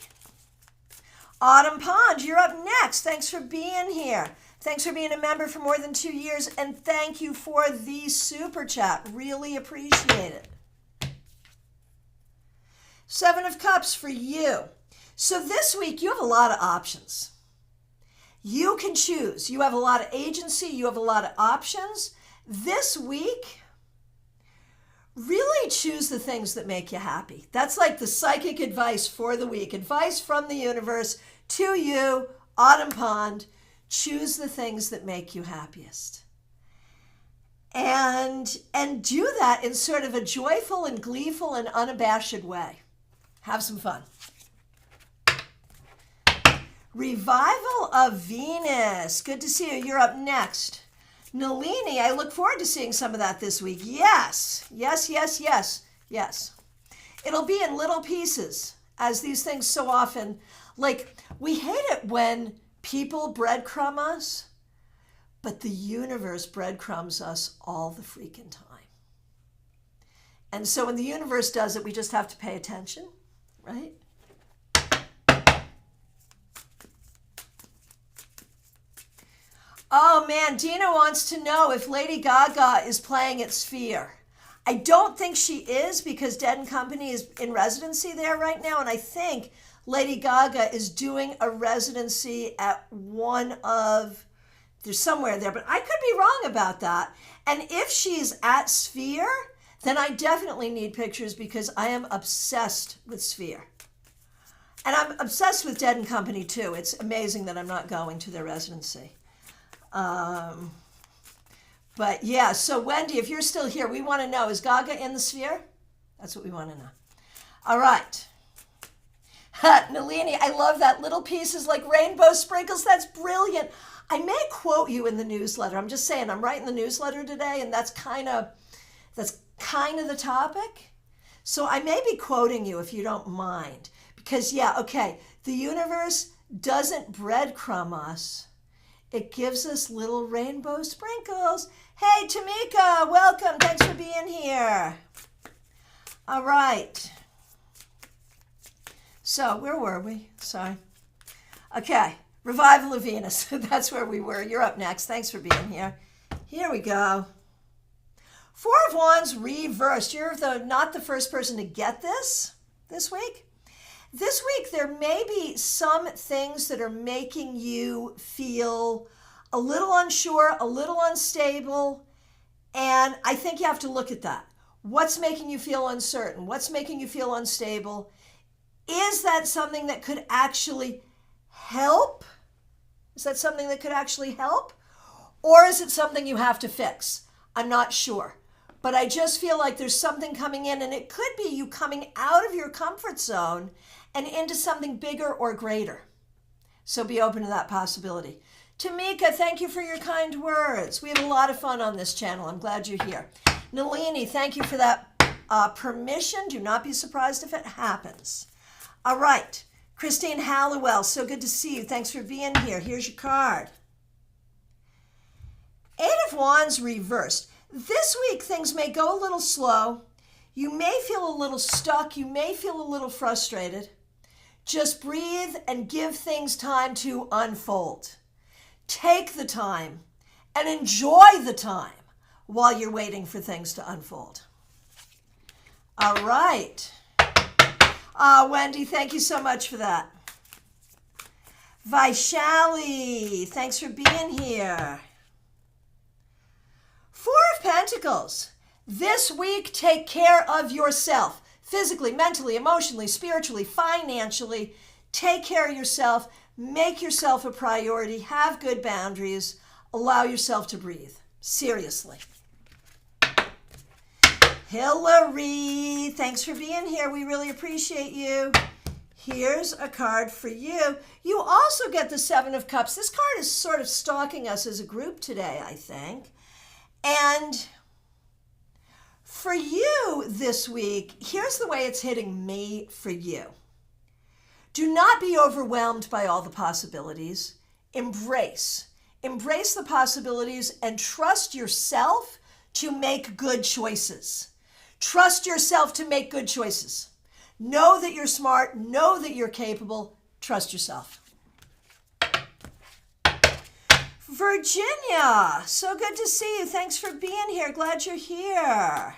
Autumn Pond, you're up next. Thanks for being here. Thanks for being a member for more than 2 years, and thank you for the super chat. Really appreciate it. 7 of Cups for you. So this week you have a lot of options. You can choose. You have a lot of agency. You have a lot of options. This week, really choose the things that make you happy. That's like the psychic advice for the week. Advice from the universe to you, Autumn Pond. Choose the things that make you happiest. And do that in sort of a joyful and gleeful and unabashed way. Have some fun. Revival of Venus. Good to see you. You're up next. Nalini, I look forward to seeing some of that this week. Yes. It'll be in little pieces, as these things so often, like, we hate it when people breadcrumb us, but the universe breadcrumbs us all the freaking time. And so when the universe does it, we just have to pay attention. Right? Oh man, Dina wants to know if Lady Gaga is playing at Sphere. I don't think she is, because Dead & Company is in residency there right now, and I think Lady Gaga is doing a residency at there's somewhere there, but I could be wrong about that. And if she's at Sphere, then I definitely need pictures, because I am obsessed with Sphere. And I'm obsessed with Dead & Company too. It's amazing that I'm not going to their residency. But yeah, so Wendy, if you're still here, we want to know, is Gaga in the Sphere? That's what we want to know. All right. Nalini, I love that. Little pieces like rainbow sprinkles. That's brilliant. I may quote you in the newsletter. I'm just saying, I'm writing the newsletter today, and that's kind of the topic. So I may be quoting you if you don't mind. Because, yeah, okay, the universe doesn't breadcrumb us. It gives us little rainbow sprinkles. Hey, Tamika, welcome. Thanks for being here. All right. So, where were we? Sorry. Okay, Revival of Venus. That's where we were. You're up next. Thanks for being here. Here we go. Four of Wands reversed. You're not the first person to get this week. This week, there may be some things that are making you feel a little unsure, a little unstable, and I think you have to look at that. What's making you feel uncertain? What's making you feel unstable? Is that something that could actually help? Is that something that could actually help? Or is it something you have to fix? I'm not sure. But I just feel like there's something coming in, and it could be you coming out of your comfort zone and into something bigger or greater. So be open to that possibility. Tamika, thank you for your kind words. We have a lot of fun on this channel. I'm glad you're here. Nalini, thank you for that permission. Do not be surprised if it happens. All right. Christine Halliwell, so good to see you. Thanks for being here. Here's your card. Eight of Wands reversed. This week, things may go a little slow. You may feel a little stuck. You may feel a little frustrated. Just breathe and give things time to unfold. Take the time and enjoy the time while you're waiting for things to unfold. All right. Wendy, thank you so much for that. Vaishali, thanks for being here. Four of Pentacles. This week, take care of yourself. Physically, mentally, emotionally, spiritually, financially. Take care of yourself. Make yourself a priority. Have good boundaries. Allow yourself to breathe. Seriously. Hillary, thanks for being here. We really appreciate you. Here's a card for you. You also get the Seven of Cups. This card is sort of stalking us as a group today, I think. And for you this week, here's the way it's hitting me for you. Do not be overwhelmed by all the possibilities. Embrace the possibilities and trust yourself to make good choices. Trust yourself to make good choices. Know that you're smart. Know that you're capable. Trust yourself. Virginia, so good to see you. Thanks for being here. Glad you're here.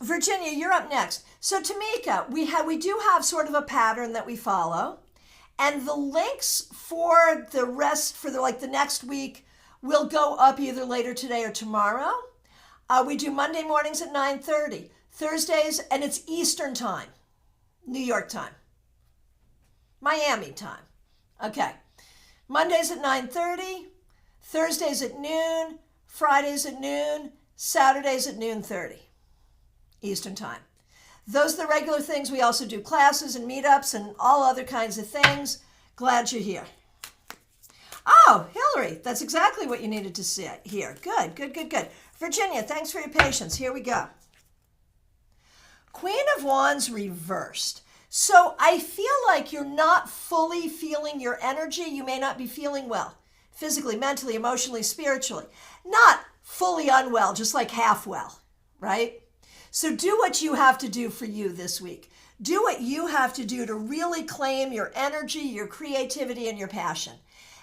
Virginia, you're up next. So Tamika, we do have sort of a pattern that we follow, and the links for the rest for the next week will go up either later today or tomorrow. We do Monday mornings at 9:30, Thursdays, and it's Eastern time, New York time, Miami time. Okay, Mondays at 9:30, Thursdays at noon, Fridays at noon, Saturdays at noon 30. Eastern time. Those are the regular things. We also do classes and meetups and all other kinds of things. Glad you're here. Oh, Hillary, that's exactly what you needed to see here. Good, good, good, good. Virginia, thanks for your patience. Here we go. Queen of Wands reversed. So I feel like you're not fully feeling your energy. You may not be feeling well, physically, mentally, emotionally, spiritually. Not fully unwell, just like half well, right? So do what you have to do for you this week. Do what you have to do to really claim your energy, your creativity, and your passion.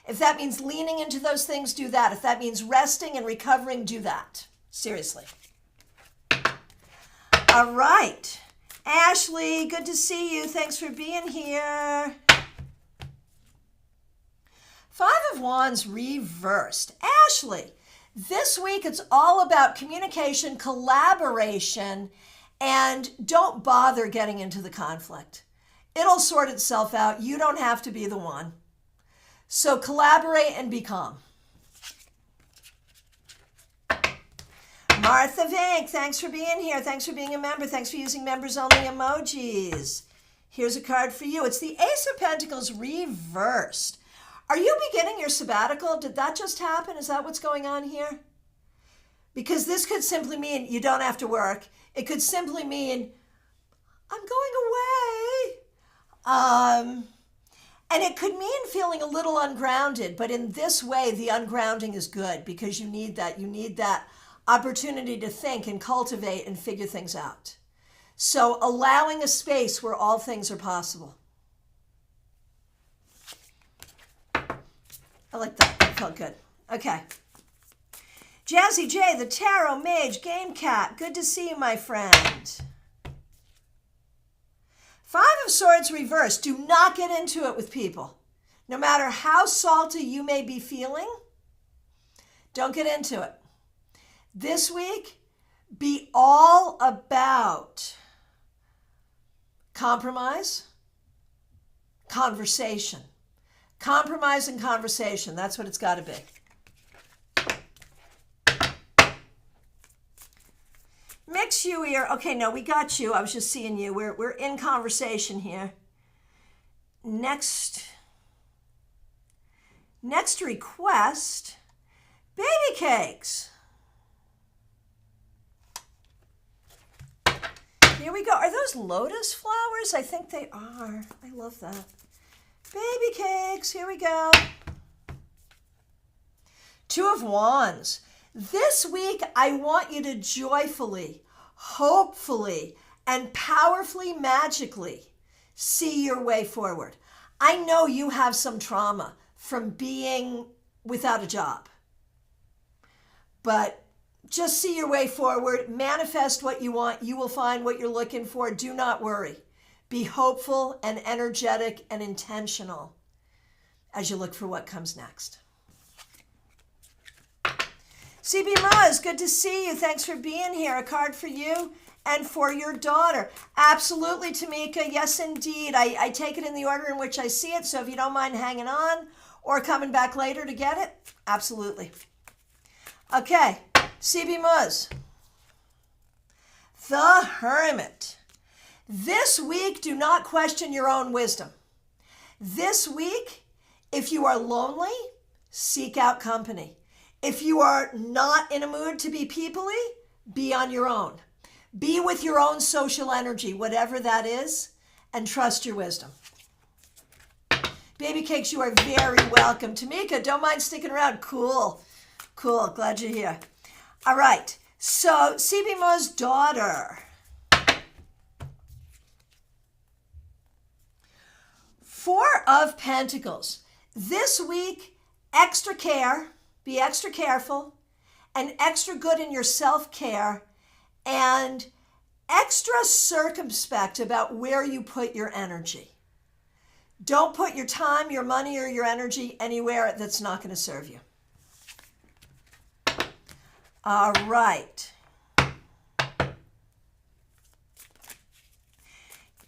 If that means leaning into those things, do that. If that means resting and recovering, do that. Seriously. All right. Ashley, good to see you. Thanks for being here. Five of Wands reversed. Ashley, this week it's all about communication, collaboration, and don't bother getting into the conflict. It'll sort itself out. You don't have to be the one. So collaborate and be calm. Martha Vink, thanks for being here. Thanks for being a member. Thanks for using members only emojis. Here's a card for you. It's the Ace of Pentacles reversed. Are you beginning your sabbatical? Did that just happen? Is that what's going on here? Because this could simply mean you don't have to work. It could simply mean I'm going away. And it could mean feeling a little ungrounded, but in this way, the ungrounding is good because you need that. You need that opportunity to think and cultivate and figure things out. So allowing a space where all things are possible. I like that. That felt good. Okay. Jazzy J, the Tarot Mage, Game Cat. Good to see you, my friend. Five of Swords reversed. Do not get into it with people. No matter how salty you may be feeling, don't get into it. This week, be all about compromise, conversation. Compromise and conversation. That's what it's got to be. Mix you here. Okay, no, we got you. I was just seeing you. We're in conversation here. Next request, baby cakes. Here we go. Are those lotus flowers? I think they are. I love that. Baby cakes. Here we go. Two of Wands. This week, I want you to joyfully, hopefully, and powerfully, magically see your way forward. I know you have some trauma from being without a job, but just see your way forward, manifest what you want. You will find what you're looking for. Do not worry. Be hopeful and energetic and intentional as you look for what comes next. CB Muz, good to see you. Thanks for being here. A card for you and for your daughter. Absolutely, Tamika. Yes, indeed. I take it in the order in which I see it, so if you don't mind hanging on or coming back later to get it, absolutely. Okay, CB Muz. The Hermit. This week, do not question your own wisdom. This week, if you are lonely, seek out company. If you are not in a mood to be peoply, be on your own. Be with your own social energy, whatever that is, and trust your wisdom. Baby cakes, you are very welcome. Tamika, don't mind sticking around. Cool. Cool. Glad you're here. All right. So, CB Mo's daughter. Four of Pentacles. This week, extra care. Be extra careful and extra good in your self-care and extra circumspect about where you put your energy. Don't put your time, your money, or your energy anywhere that's not going to serve you. All right.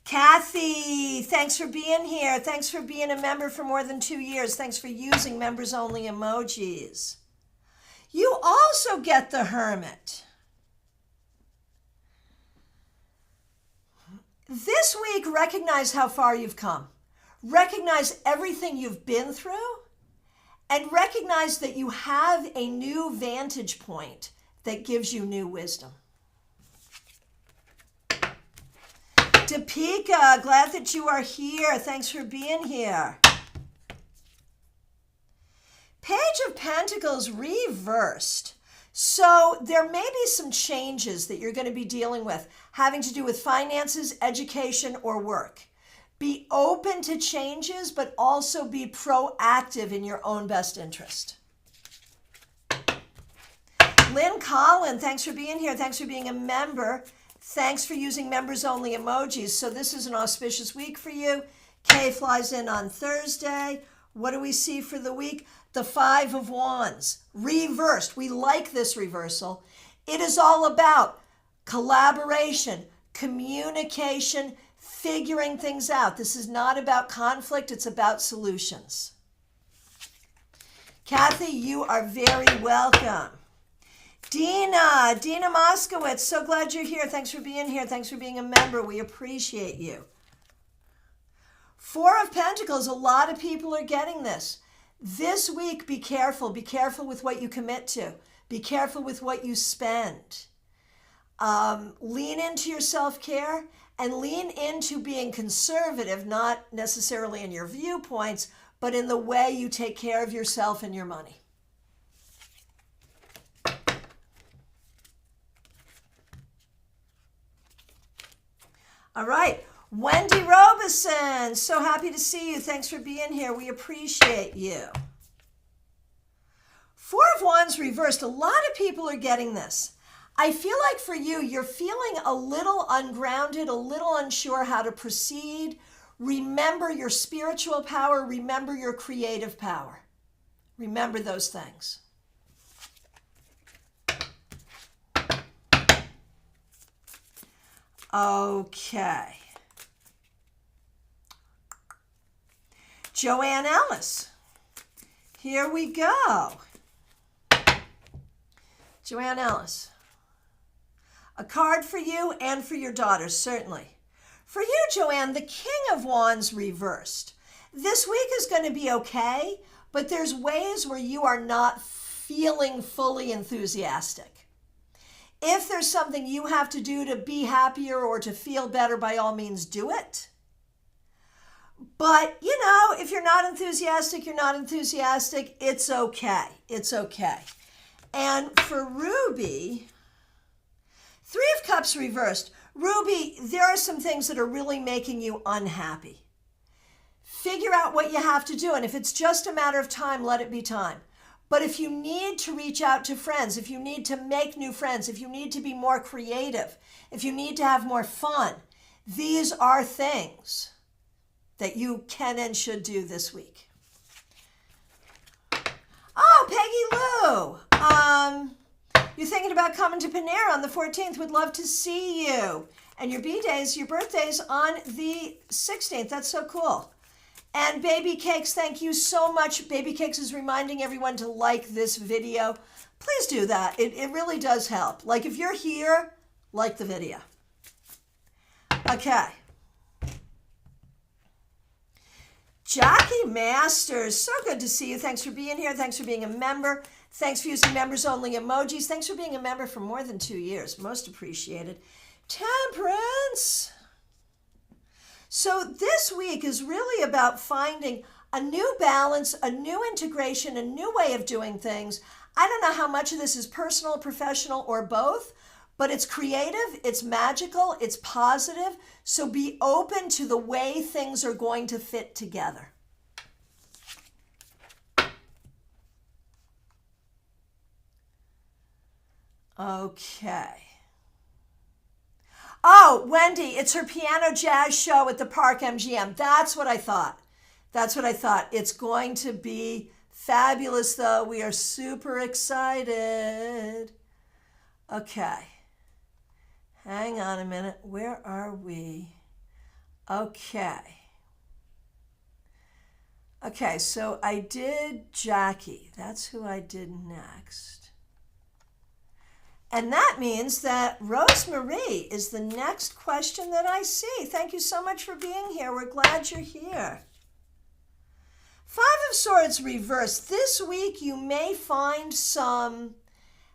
Kathy, thanks for being here. Thanks for being a member for more than 2 years. Thanks for using members only emojis. You also get the Hermit. This week, recognize how far you've come. Recognize everything you've been through and recognize that you have a new vantage point that gives you new wisdom. Topeka, glad that you are here. Thanks for being here. Page of Pentacles reversed. So there may be some changes that you're going to be dealing with, having to do with finances, education, or work. Be open to changes, but also be proactive in your own best interest. Lynn Collin, thanks for being here. Thanks for being a member. Thanks for using members only emojis. So this is an auspicious week for you. Kay flies in on Thursday. What do we see for the week? The Five of Wands, reversed. We like this reversal. It is all about collaboration, communication, figuring things out. This is not about conflict. It's about solutions. Kathy, you are very welcome. Dina Moskowitz, so glad you're here. Thanks for being here. Thanks for being a member. We appreciate you. Four of Pentacles, a lot of people are getting this. This week, be careful. Be careful with what you commit to. Be careful with what you spend. Lean into your self-care and lean into being conservative, not necessarily in your viewpoints, but in the way you take care of yourself and your money. All right, Wendy Robeson, so happy to see you. Thanks for being here. We appreciate you. Four of Wands reversed. A lot of people are getting this. I feel like for you, you're feeling a little ungrounded, a little unsure how to proceed. Remember your spiritual power. Remember your creative power. Remember those things. Okay. Joanne Ellis. Here we go. Joanne Ellis. A card for you and for your daughters, certainly. For you, Joanne, the King of Wands reversed. This week is going to be okay, but there's ways where you are not feeling fully enthusiastic. If there's something you have to do to be happier or to feel better, by all means, do it. But, you know, if you're not enthusiastic, you're not enthusiastic. It's okay. It's okay. And for Ruby, Three of Cups reversed. Ruby, there are some things that are really making you unhappy. Figure out what you have to do. And if it's just a matter of time, let it be time. But if you need to reach out to friends, if you need to make new friends, if you need to be more creative, if you need to have more fun, these are things that you can and should do this week. Oh, Peggy Lou. You're thinking about coming to Panera on the 14th. Would love to see you. And your B-days, your birthday's on the 16th. That's so cool. And Baby Cakes, thank you so much. Baby Cakes is reminding everyone to like this video. Please do that. It really does help. Like if you're here, like the video. Okay. Jackie Masters, so good to see you. Thanks for being here. Thanks for being a member. Thanks for using members only emojis. Thanks for being a member for more than 2 years. Most appreciated. Temperance. So this week is really about finding a new balance, a new integration, a new way of doing things. I don't know how much of this is personal, professional, or both, but it's creative, it's magical, it's positive. So be open to the way things are going to fit together. Okay. Oh, Wendy, it's her piano jazz show at the Park MGM. That's what I thought. That's what I thought. It's going to be fabulous, though. We are super excited. Okay. Hang on a minute. Where are we? Okay. Okay, so I did Jackie. That's who I did next. And that means that Rosemarie is the next question that I see. Thank you so much for being here. We're glad you're here. Five of Swords reversed. This week you may find some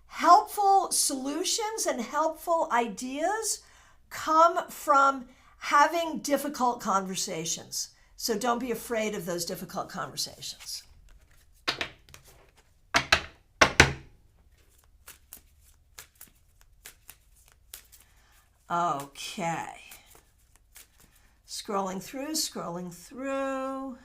helpful solutions and helpful ideas come from having difficult conversations. So don't be afraid of those difficult conversations. Okay. Scrolling through.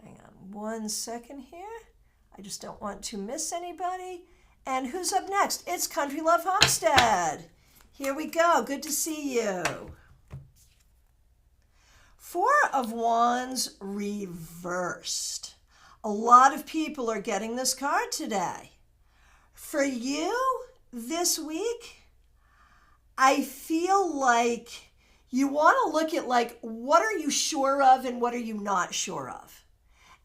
Hang on 1 second here. I just don't want to miss anybody. And who's up next? It's Country Love Homestead. Here we go. Good to see you. Four of Wands reversed. A lot of people are getting this card today. For you, this week, I feel like you want to look at like, what are you sure of and what are you not sure of?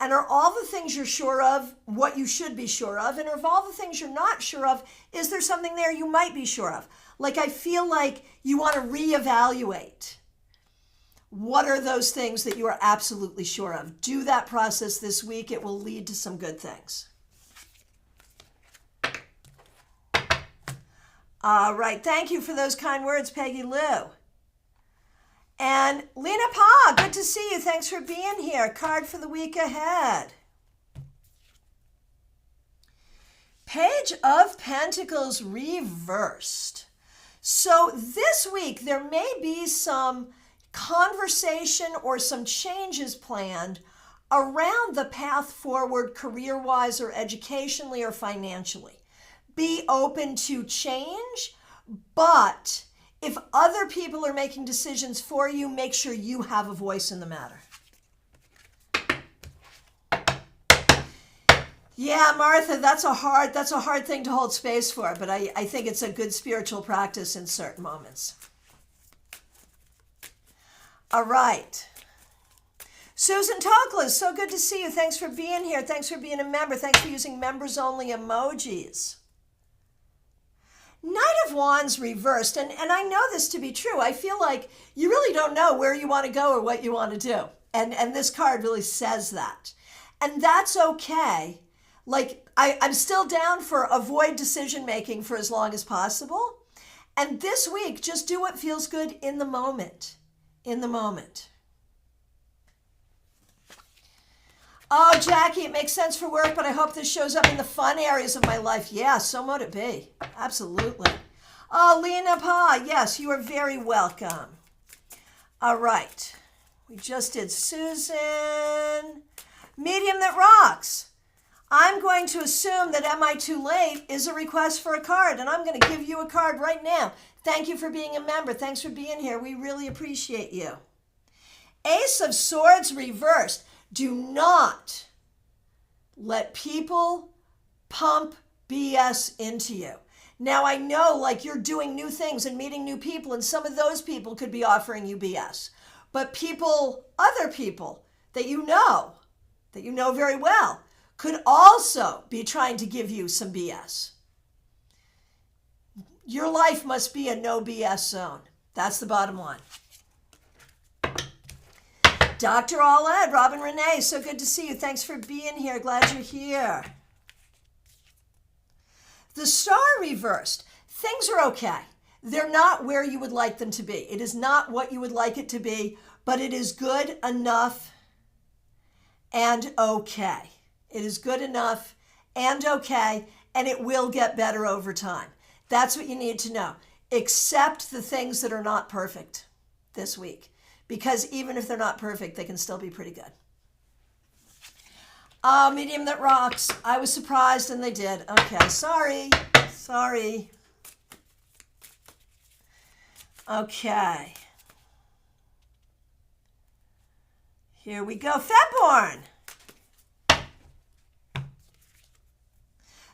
And are all the things you're sure of what you should be sure of? And of all the things you're not sure of, is there something there you might be sure of? Like, I feel like you want to reevaluate. What are those things that you are absolutely sure of? Do that process this week. It will lead to some good things. All right. Thank you for those kind words, Peggy Lou. And Lena Pa, good to see you. Thanks for being here. Card for the week ahead. Page of Pentacles reversed. So this week there may be some conversation or some changes planned around the path forward career-wise or educationally or financially. Be open to change, but if other people are making decisions for you, make sure you have a voice in the matter. Yeah, Martha, that's a hard thing to hold space for, but I think it's a good spiritual practice in certain moments. All right. Susan Toklas, so good to see you. Thanks for being here. Thanks for being a member. Thanks for using members-only emojis. Knight of Wands reversed, and I know this to be true. I feel like you really don't know where you want to go or what you want to do. And this card really says that. And that's okay. Like, I'm still down for avoid decision-making for as long as possible. And this week, just do what feels good in the moment. In the moment. Oh, Jackie, it makes sense for work, but I hope this shows up in the fun areas of my life. Yeah, so mote it be. Absolutely. Oh, Lena Pa, yes, you are very welcome. All right. We just did Susan. Medium that rocks. I'm going to assume that Am I Too Late is a request for a card, and I'm going to give you a card right now. Thank you for being a member. Thanks for being here. We really appreciate you. Ace of Swords reversed. Do not let people pump BS into you. Now, I know, like, you're doing new things and meeting new people, and some of those people could be offering you BS. But people, other people that you know very well, could also be trying to give you some BS. Your life must be a no BS zone. That's the bottom line. Dr. Alled, Robin Renee, so good to see you. Thanks for being here. Glad you're here. The Star reversed. Things are okay. They're not where you would like them to be. It is not what you would like it to be, but it is good enough and okay. It is good enough and okay, and it will get better over time. That's what you need to know. Accept the things that are not perfect this week. Because even if they're not perfect, they can still be pretty good. Medium that rocks. I was surprised and they did. Okay, sorry. Okay. Here we go. Febborn.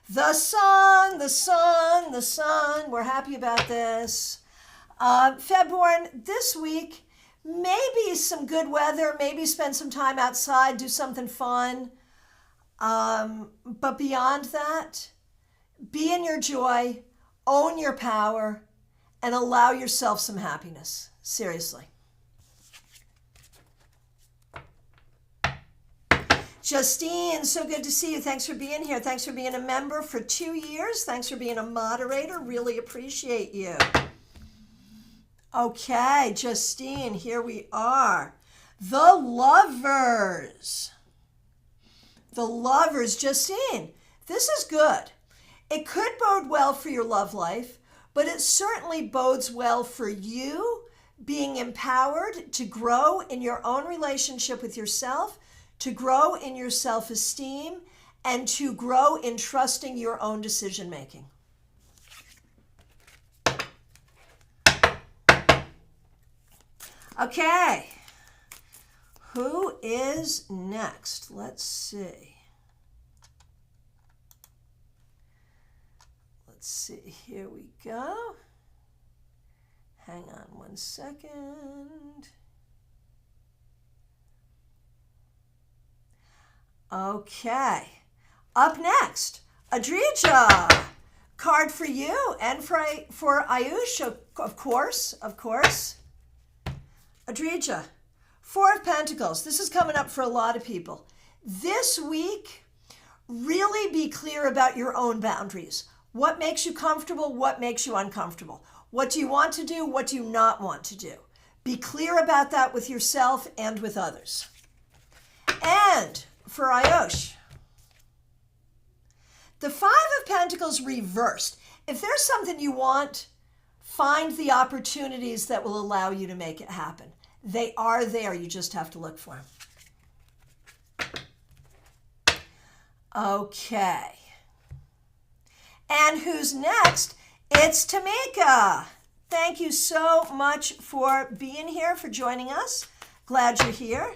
The sun. We're happy about this. Febborn, this week, maybe some good weather, maybe spend some time outside, do something fun. But beyond that, be in your joy, own your power, and allow yourself some happiness. Seriously. Justine, so good to see you. Thanks for being here. Thanks for being a member for 2 years. Thanks for being a moderator. Really appreciate you. Okay, Justine, here we are. The Lovers. The Lovers, Justine, this is good. It could bode well for your love life, but it certainly bodes well for you being empowered to grow in your own relationship with yourself, to grow in your self-esteem, and to grow in trusting your own decision-making. Okay, who is next? Let's see. Here we go. Hang on 1 second. Okay. Up next, Adrija. Card for you and for Ayush, of course. Adrija, Four of Pentacles. This is coming up for a lot of people. This week, really be clear about your own boundaries. What makes you comfortable? What makes you uncomfortable? What do you want to do? What do you not want to do? Be clear about that with yourself and with others. And for Ayush, the Five of Pentacles reversed. If there's something you want, find the opportunities that will allow you to make it happen. They are there. You just have to look for them. Okay. And who's next? It's Tamika. Thank you so much for being here, for joining us. Glad you're here.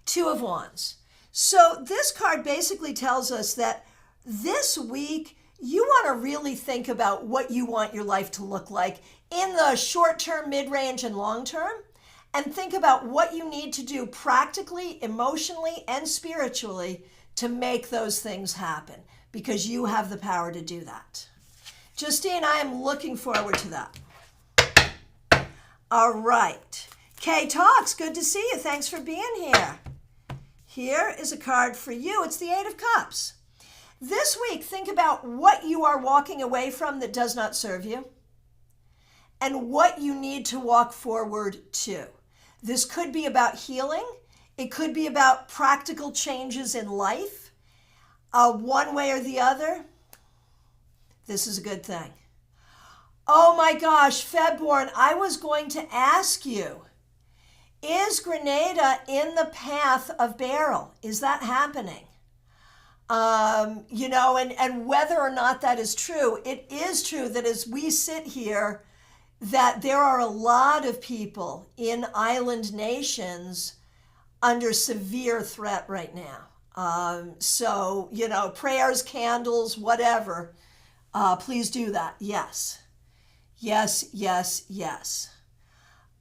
Two of Wands. So this card basically tells us that this week you want to really think about what you want your life to look like in the short term, mid-range, and long term, and think about what you need to do practically, emotionally, and spiritually to make those things happen, because you have the power to do that. Justine, I am looking forward to that. All right. Kay Talks, good to see you. Thanks for being here. Here is a card for you. It's the Eight of Cups. This week, think about what you are walking away from that does not serve you and what you need to walk forward to. This could be about healing. It could be about practical changes in life, one way or the other. This is a good thing. Oh my gosh, Febborn, I was going to ask you, is Grenada in the path of Beryl? Is that happening? And whether or not that is true, it is true that as we sit here, that there are a lot of people in island nations under severe threat right now. So, prayers, candles, whatever, please do that. Yes. Yes, yes, yes.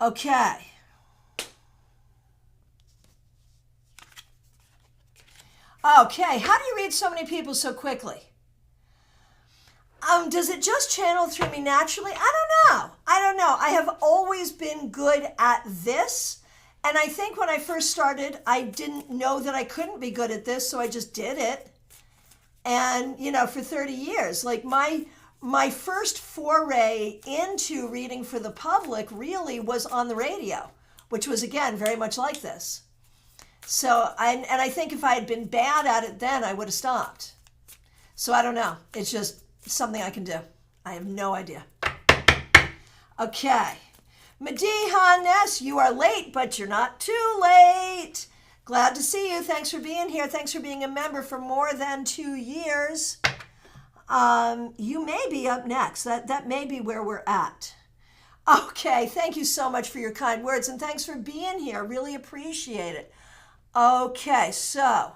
Okay. Okay, how do you read so many people so quickly? Does it just channel through me naturally? I don't know. I have always been good at this. And I think when I first started, I didn't know that I couldn't be good at this, so I just did it. And, for 30 years, like my first foray into reading for the public really was on the radio, which was, again, very much like this. So, I think if I had been bad at it then, I would have stopped. So I don't know. It's just something I can do. I have no idea. Okay. Mediha Ness, you are late, but you're not too late. Glad to see you. Thanks for being here. Thanks for being a member for more than 2 years. You may be up next. That may be where we're at. Okay. Thank you so much for your kind words, and thanks for being here. Really appreciate it. Okay, so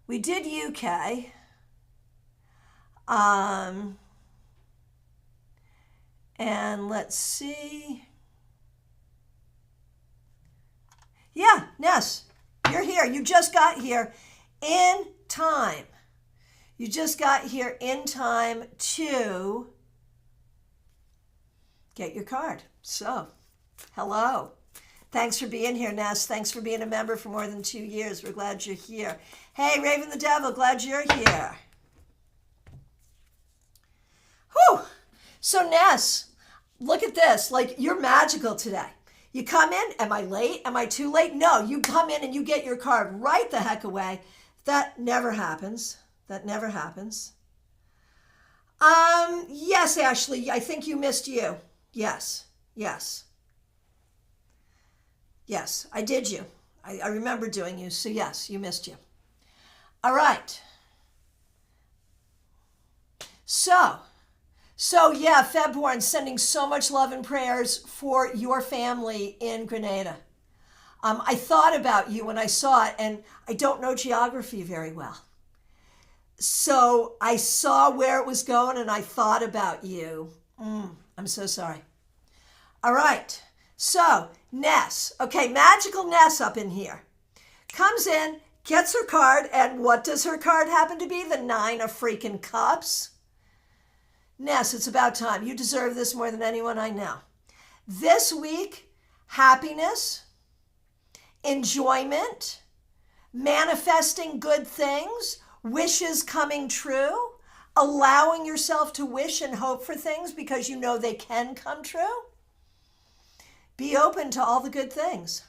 we did UK. And let's see. Yeah, Ness, you're here. You just got here in time. You just got here in time to get your card. So, hello. Thanks for being here, Ness. Thanks for being a member for more than 2 years. We're glad you're here. Hey, Raven the Devil, glad you're here. Whew. So, Ness, look at this. Like, you're magical today. You come in, am I late? Am I too late? No, you come in and you get your card right the heck away. That never happens. That never happens. Yes, Ashley, I think you missed you. Yes. Yes, I did you. I remember doing you. So yes, you missed you. All right. So yeah, Febborn, sending so much love and prayers for your family in Grenada. I thought about you when I saw it, and I don't know geography very well. So I saw where it was going, and I thought about you. I'm so sorry. All right. So, Ness. Okay, magical Ness up in here. Comes in, gets her card, and what does her card happen to be? The 9 of freaking cups. Ness, it's about time. You deserve this more than anyone I know. This week, happiness, enjoyment, manifesting good things, wishes coming true, allowing yourself to wish and hope for things because you know they can come true. Be open to all the good things.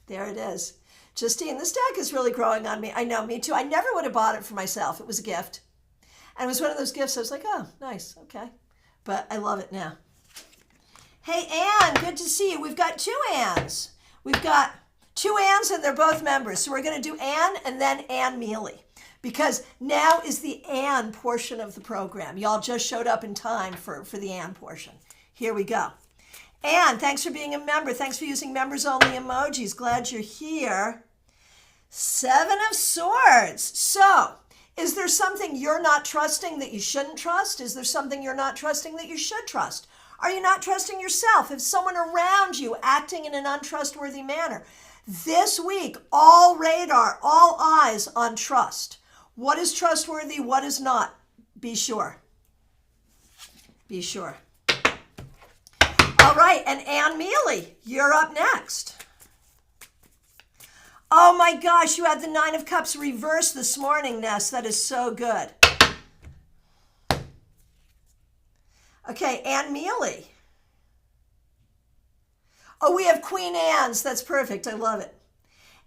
There it is. Justine, this deck is really growing on me. I know, me too. I never would have bought it for myself. It was a gift. And it was one of those gifts I was like, oh, nice, okay. But I love it now. Hey, Anne, good to see you. We've got 2 Anns. We've got 2 Anns, and they're both members. So we're going to do Anne and then Ann Mealy, because now is the Anne portion of the program. Y'all just showed up in time for the Anne portion. Here we go. Anne, thanks for being a member. Thanks for using members-only emojis. Glad you're here. 7 of Swords. So, is there something you're not trusting that you shouldn't trust? Is there something you're not trusting that you should trust? Are you not trusting yourself? Is someone around you acting in an untrustworthy manner? This week, all radar, all eyes on trust. What is trustworthy? What is not? Be sure. Be sure. All right, and Ann Mealy, you're up next. Oh my gosh, you had the 9 of Cups reversed this morning, Ness. That is so good. Okay, Ann Mealy. Oh, we have Queen Anne's. That's perfect. I love it.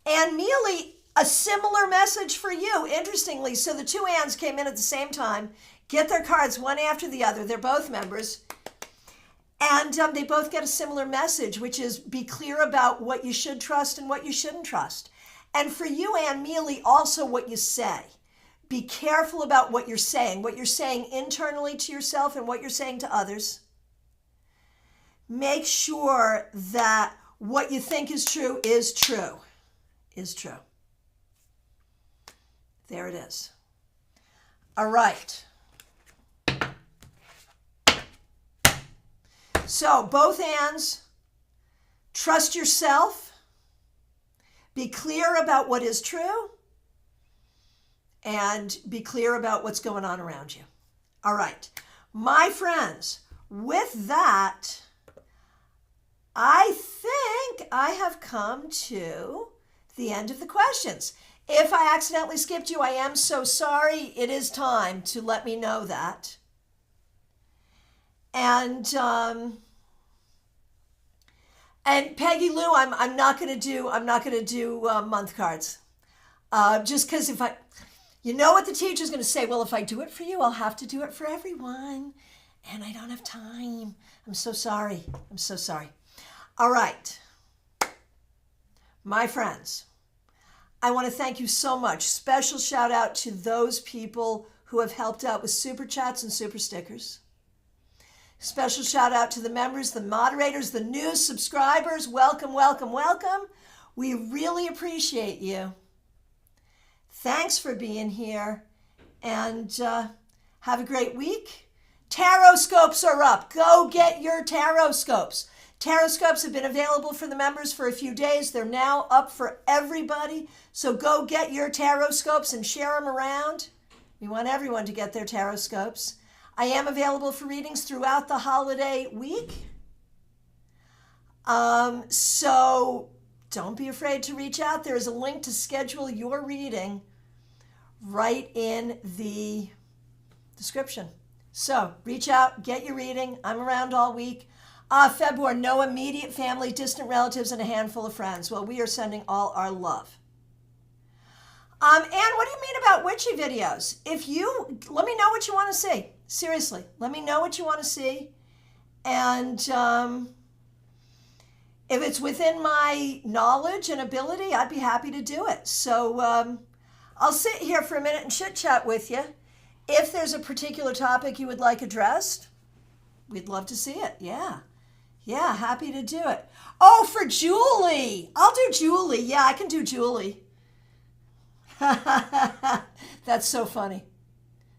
Ann Mealy, a similar message for you, interestingly. So the 2 Anns came in at the same time. Get their cards one after the other. They're both members. And they both get a similar message, which is be clear about what you should trust and what you shouldn't trust. And for you, Ann Mealy, also what you say. Be careful about what you're saying internally to yourself and what you're saying to others. Make sure that what you think is true is true. Is true. There it is. All right. So both Anns, trust yourself. Be clear about what is true. And be clear about what's going on around you. All right. My friends, with that, I think I have come to the end of the questions. If I accidentally skipped you, I am so sorry. It is time to let me know that. And Peggy Lou, I'm not gonna do month cards, just because if I, you know what the teacher's gonna say. Well, if I do it for you, I'll have to do it for everyone, and I don't have time. I'm so sorry. I'm so sorry. All right, my friends, I want to thank you so much. Special shout out to those people who have helped out with super chats and super stickers. Special shout out to the members, the moderators, the new subscribers. Welcome, welcome, welcome. We really appreciate you. Thanks for being here, and have a great week. Tarot scopes are up. Go get your tarot scopes. Tarot scopes have been available for the members for a few days. They're now up for everybody. So go get your tarot scopes and share them around. We want everyone to get their tarot scopes. I am available for readings throughout the holiday week. So don't be afraid to reach out. There is a link to schedule your reading right in the description. So reach out, get your reading. I'm around all week. February, no immediate family, distant relatives, and a handful of friends. Well, we are sending all our love. Anne, what do you mean about witchy videos? Let me know what you want to see. Seriously, let me know what you want to see. And if it's within my knowledge and ability, I'd be happy to do it. So I'll sit here for a minute and chit chat with you. If there's a particular topic you would like addressed, we'd love to see it. Yeah. Yeah, happy to do it. Oh, for Julie. I'll do Julie. Yeah, I can do Julie. That's so funny.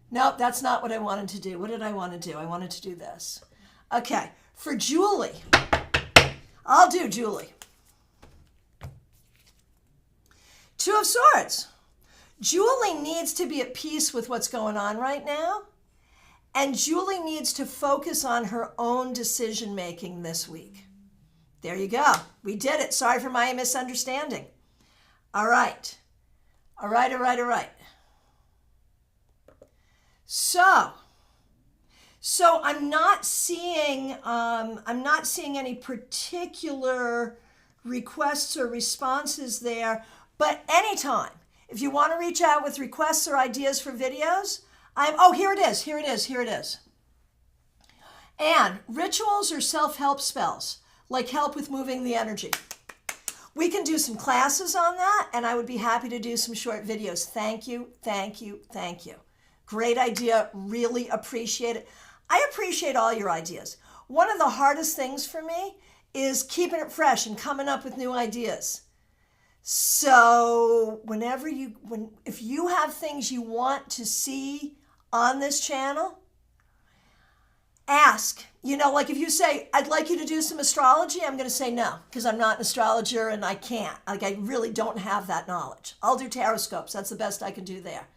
Nope, that's not what I wanted to do. What did I want to do? I wanted to do this. Okay, for Julie, I'll do Julie. Two of Swords. Julie needs to be at peace with what's going on right now. And Julie needs to focus on her own decision making this week. There you go. We did it. Sorry for my misunderstanding. All right. All right. So I'm not seeing any particular requests or responses there, but anytime, if you want to reach out with requests or ideas for videos, here it is. And rituals or self-help spells, like help with moving the energy. We can do some classes on that, and I would be happy to do some short videos. Thank you. Great idea. Really appreciate it. I appreciate all your ideas. One of the hardest things for me is keeping it fresh and coming up with new ideas. So if you have things you want to see on this channel, ask. Like if you say, I'd like you to do some astrology, I'm going to say no, because I'm not an astrologer and I can't. I really don't have that knowledge. I'll do tarot scopes. That's the best I can do there.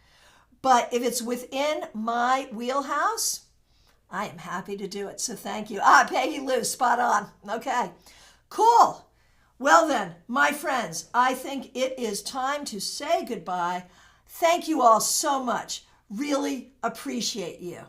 But if it's within my wheelhouse, I am happy to do it. So thank you. Peggy Lou, spot on. Okay, cool. Well then, my friends, I think it is time to say goodbye. Thank you all so much. Really appreciate you.